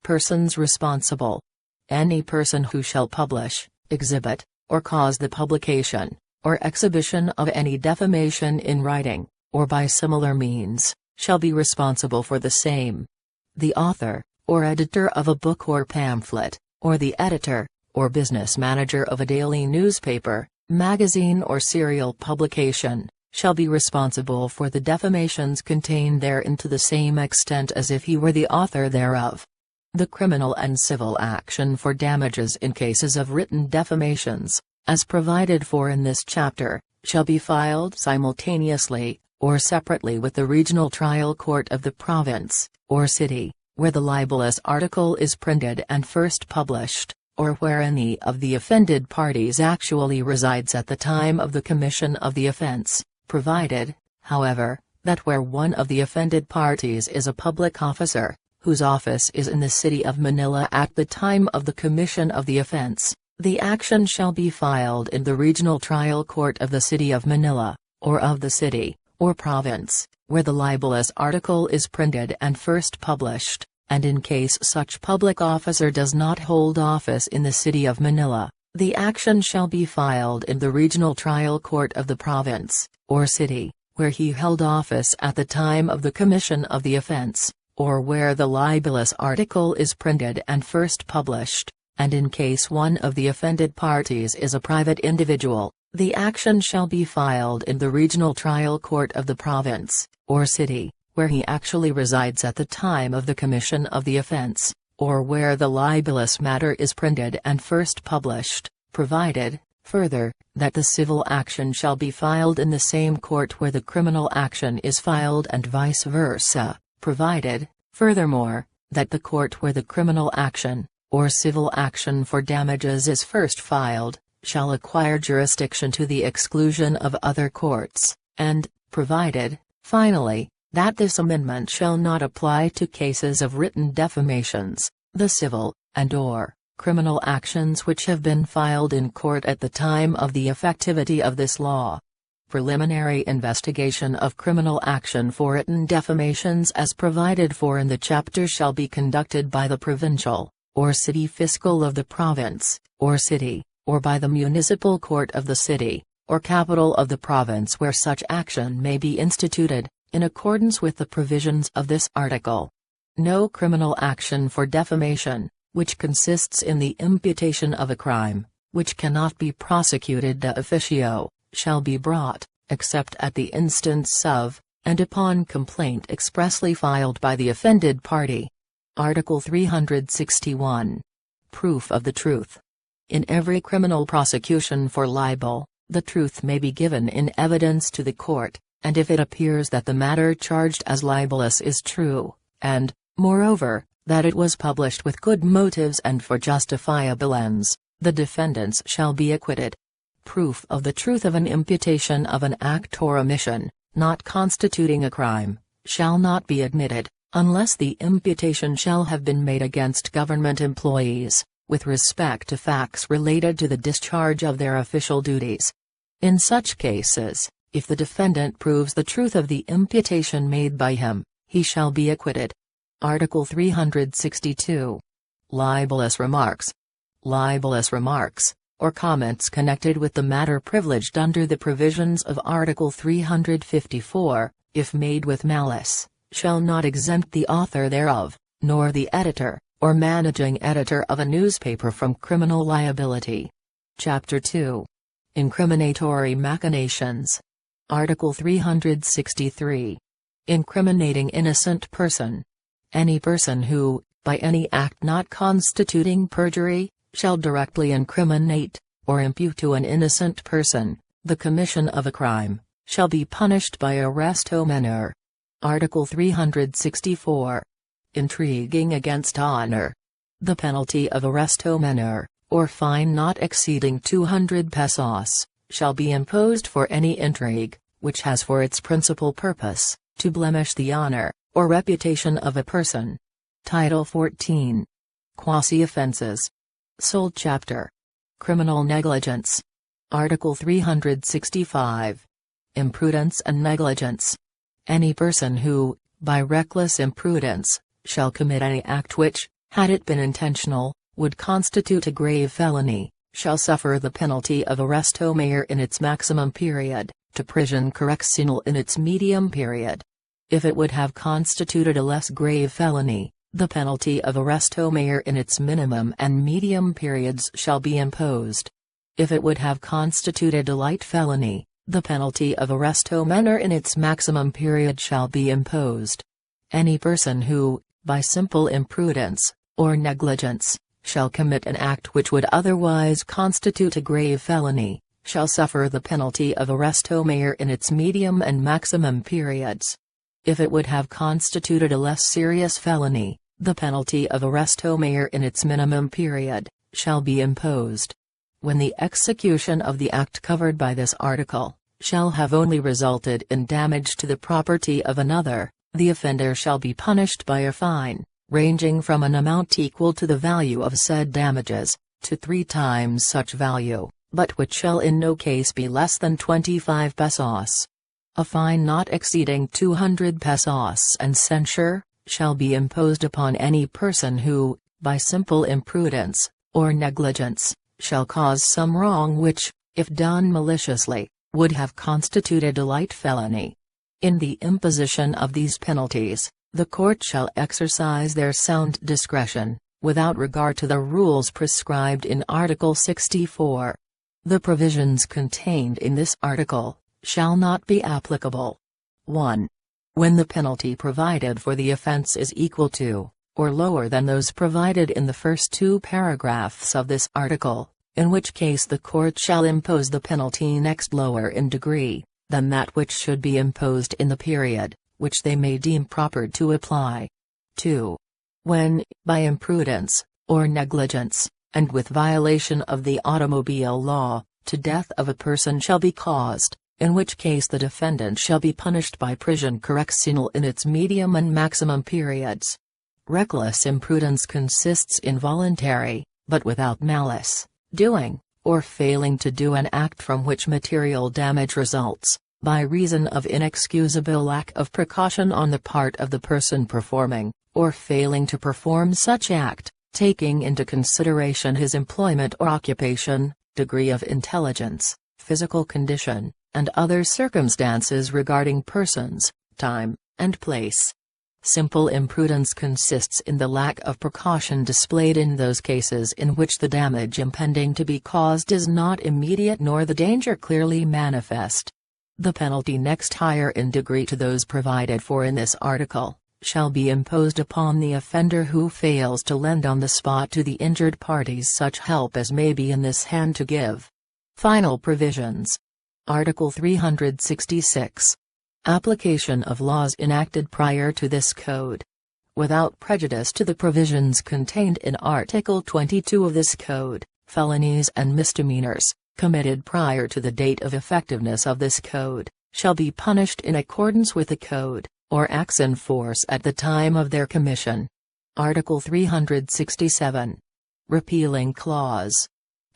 Persons responsible. Any person who shall publish, exhibit, or cause the publication, or exhibition of any defamation in writing, or by similar means, shall be responsible for the same. The author, or editor of a book or pamphlet, or the editor, or business manager of a daily newspaper, magazine or serial publication, shall be responsible for the defamations contained therein to the same extent as if he were the author thereof. The criminal and civil action for damages in cases of written defamations, as provided for in this chapter, shall be filed simultaneously, or separately with the regional trial court of the province, or city, where the libelous article is printed and first published, or where any of the offended parties actually resides at the time of the commission of the offense, provided, however, that where one of the offended parties is a public officer, whose office is in the city of Manila at the time of the commission of the offense, the action shall be filed in the regional trial court of the city of Manila, or of the city, or province, where the libelous article is printed and first published, and in case such public officer does not hold office in the city of Manila, the action shall be filed in the regional trial court of the province, or city, where he held office at the time of the commission of the offense, or where the libelous article is printed and first published, and in case one of the offended parties is a private individual, the action shall be filed in the regional trial court of the province, or city, where he actually resides at the time of the commission of the offense, or where the libelous matter is printed and first published, provided, further, that the civil action shall be filed in the same court where the criminal action is filed and vice versa, provided, furthermore, that the court where the criminal action, or civil action for damages is first filed, shall acquire jurisdiction to the exclusion of other courts, and, provided, finally, that this amendment shall not apply to cases of written defamations, the civil, and/or criminal actions which have been filed in court at the time of the effectivity of this law. Preliminary investigation of criminal action for written defamations as provided for in the chapter shall be conducted by the provincial, or city fiscal of the province, or city, or by the municipal court of the city, or capital of the province where such action may be instituted, in accordance with the provisions of this article. No criminal action for defamation, which consists in the imputation of a crime, which cannot be prosecuted de officio, shall be brought, except at the instance of, and upon complaint expressly filed by the offended party. Article 361. Proof of the truth. In every criminal prosecution for libel, the truth may be given in evidence to the court, and if it appears that the matter charged as libelous is true, and, moreover, that it was published with good motives and for justifiable ends, the defendants shall be acquitted. Proof of the truth of an imputation of an act or omission, not constituting a crime, shall not be admitted, unless the imputation shall have been made against government employees, with respect to facts related to the discharge of their official duties. In such cases, if the defendant proves the truth of the imputation made by him, he shall be acquitted. Article 362. Libelous remarks. Libelous remarks, or comments connected with the matter privileged under the provisions of Article 354, if made with malice, shall not exempt the author thereof, nor the editor, or managing editor of a newspaper from criminal liability. Chapter 2. Incriminatory machinations. Article 363. Incriminating innocent person. Any person who, by any act not constituting perjury, shall directly incriminate, or impute to an innocent person, the commission of a crime, shall be punished by arrest au mineur. Article 364. Intriguing against honor. The penalty of arrest au mineur, or fine not exceeding 200 pesos, shall be imposed for any intrigue, which has for its principal purpose, to blemish the honor, or reputation of a person. Title 14. Quasi-offenses. Sole Chapter. Criminal negligence. Article 365. Imprudence and negligence. Any person who, by reckless imprudence, shall commit any act which, had it been intentional, would constitute a grave felony, shall suffer the penalty of arrest au mineur in its maximum period, to prison correctional in its medium period. If it would have constituted a less grave felony, the penalty of arrest au mineur in its minimum and medium periods shall be imposed. If it would have constituted a light felony, the penalty of arrest au mineur in its maximum period shall be imposed. Any person who, by simple imprudence, or negligence, shall commit an act which would otherwise constitute a grave felony, shall suffer the penalty of arrest au mineur in its medium and maximum periods. If it would have constituted a less serious felony, the penalty of arrest au mineur in its minimum period, shall be imposed. When the execution of the act covered by this article, shall have only resulted in damage to the property of another, the offender shall be punished by a fine, ranging from an amount equal to the value of said damages, to 3 times such value, but which shall in no case be less than 25 pesos. A fine not exceeding 200 pesos and censure, shall be imposed upon any person who, by simple imprudence, or negligence, shall cause some wrong which, if done maliciously, would have constituted a light felony. In the imposition of these penalties, the court shall exercise their sound discretion, without regard to the rules prescribed in Article 64. The provisions contained in this article shall not be applicable. 1. When the penalty provided for the offense is equal to, or lower than those provided in the first 2 paragraphs of this article, in which case the court shall impose the penalty next lower in degree, than that which should be imposed in the period, which they may deem proper to apply. 2. When, by imprudence, or negligence, and with violation of the automobile law, to death of a person shall be caused, in which case the defendant shall be punished by prison correctional in its medium and maximum periods. Reckless imprudence consists in voluntary, but without malice, doing, or failing to do an act from which material damage results, by reason of inexcusable lack of precaution on the part of the person performing, or failing to perform such act, taking into consideration his employment or occupation, degree of intelligence, physical condition, and other circumstances regarding persons, time, and place. Simple imprudence consists in the lack of precaution displayed in those cases in which the damage impending to be caused is not immediate nor the danger clearly manifest. The penalty next higher in degree to those provided for in this article, shall be imposed upon the offender who fails to lend on the spot to the injured parties such help as may be in this hand to give. Final provisions. Article 366. Application of laws enacted prior to this Code. Without prejudice to the provisions contained in Article 22 of this Code, felonies and misdemeanors, committed prior to the date of effectiveness of this Code, shall be punished in accordance with the Code, or acts in force at the time of their commission. Article 367. Repealing clause.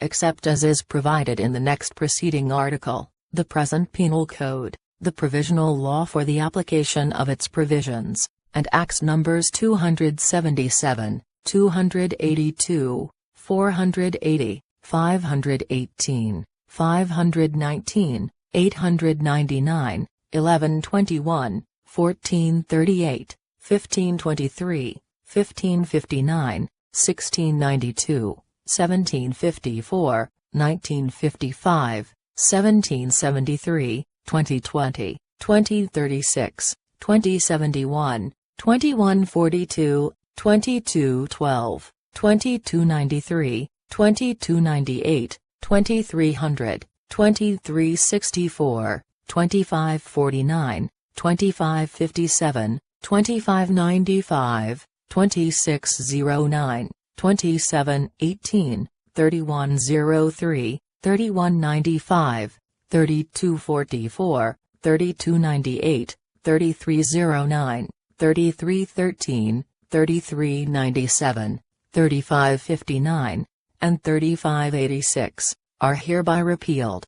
Except as is provided in the next preceding article, the present Penal Code, the provisional law for the application of its provisions, and Acts numbers 277, 282, 480, 518, 519, 899, 1121, 1438, 1523, 1559, 1692, 1754, 1955, 1773, 2020, 2036, 2071, 2142, 2212, 2293, 2298, 2300, 2364, 2549, 2557, 2595, 2609, 2718, 3103, 3195, 3244, 3298, 3309, 3313, 3397, 3559, and 3586, are hereby repealed.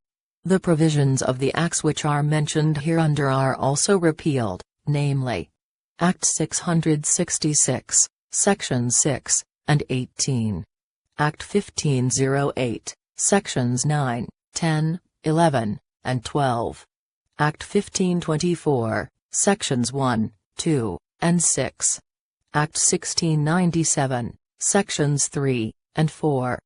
The provisions of the Acts which are mentioned hereunder are also repealed, namely, Act 666, Sections 6 and 18. Act 1508, Sections 9, 10, 11, and 12. Act 1524, Sections 1, 2, and 6. Act 1697, Sections 3 and 4.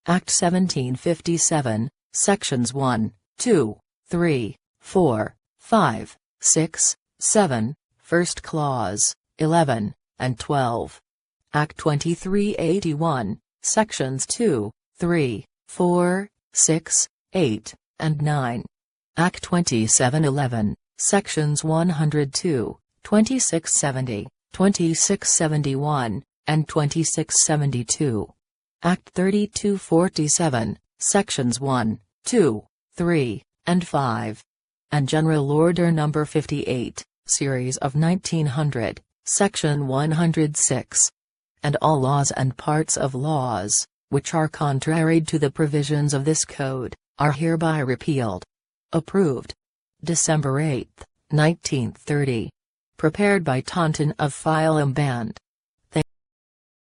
Act 1757, Sections 1, 2, 3, 4, 5, 6, 7, First Clause, 11, and 12. Act 2381, Sections 2, 3, 4, 6, 8, and 9. Act 2711, Sections 102, 2670, 2671, and 2672. Act 3247, Sections 1, 2, 3, and 5. And General Order No. 58, Series of 1900, Section 106. And all laws and parts of laws, which are contrary to the provisions of this Code, are hereby repealed. Approved. December 8, 1930. Prepared by Taunton of Philam Band.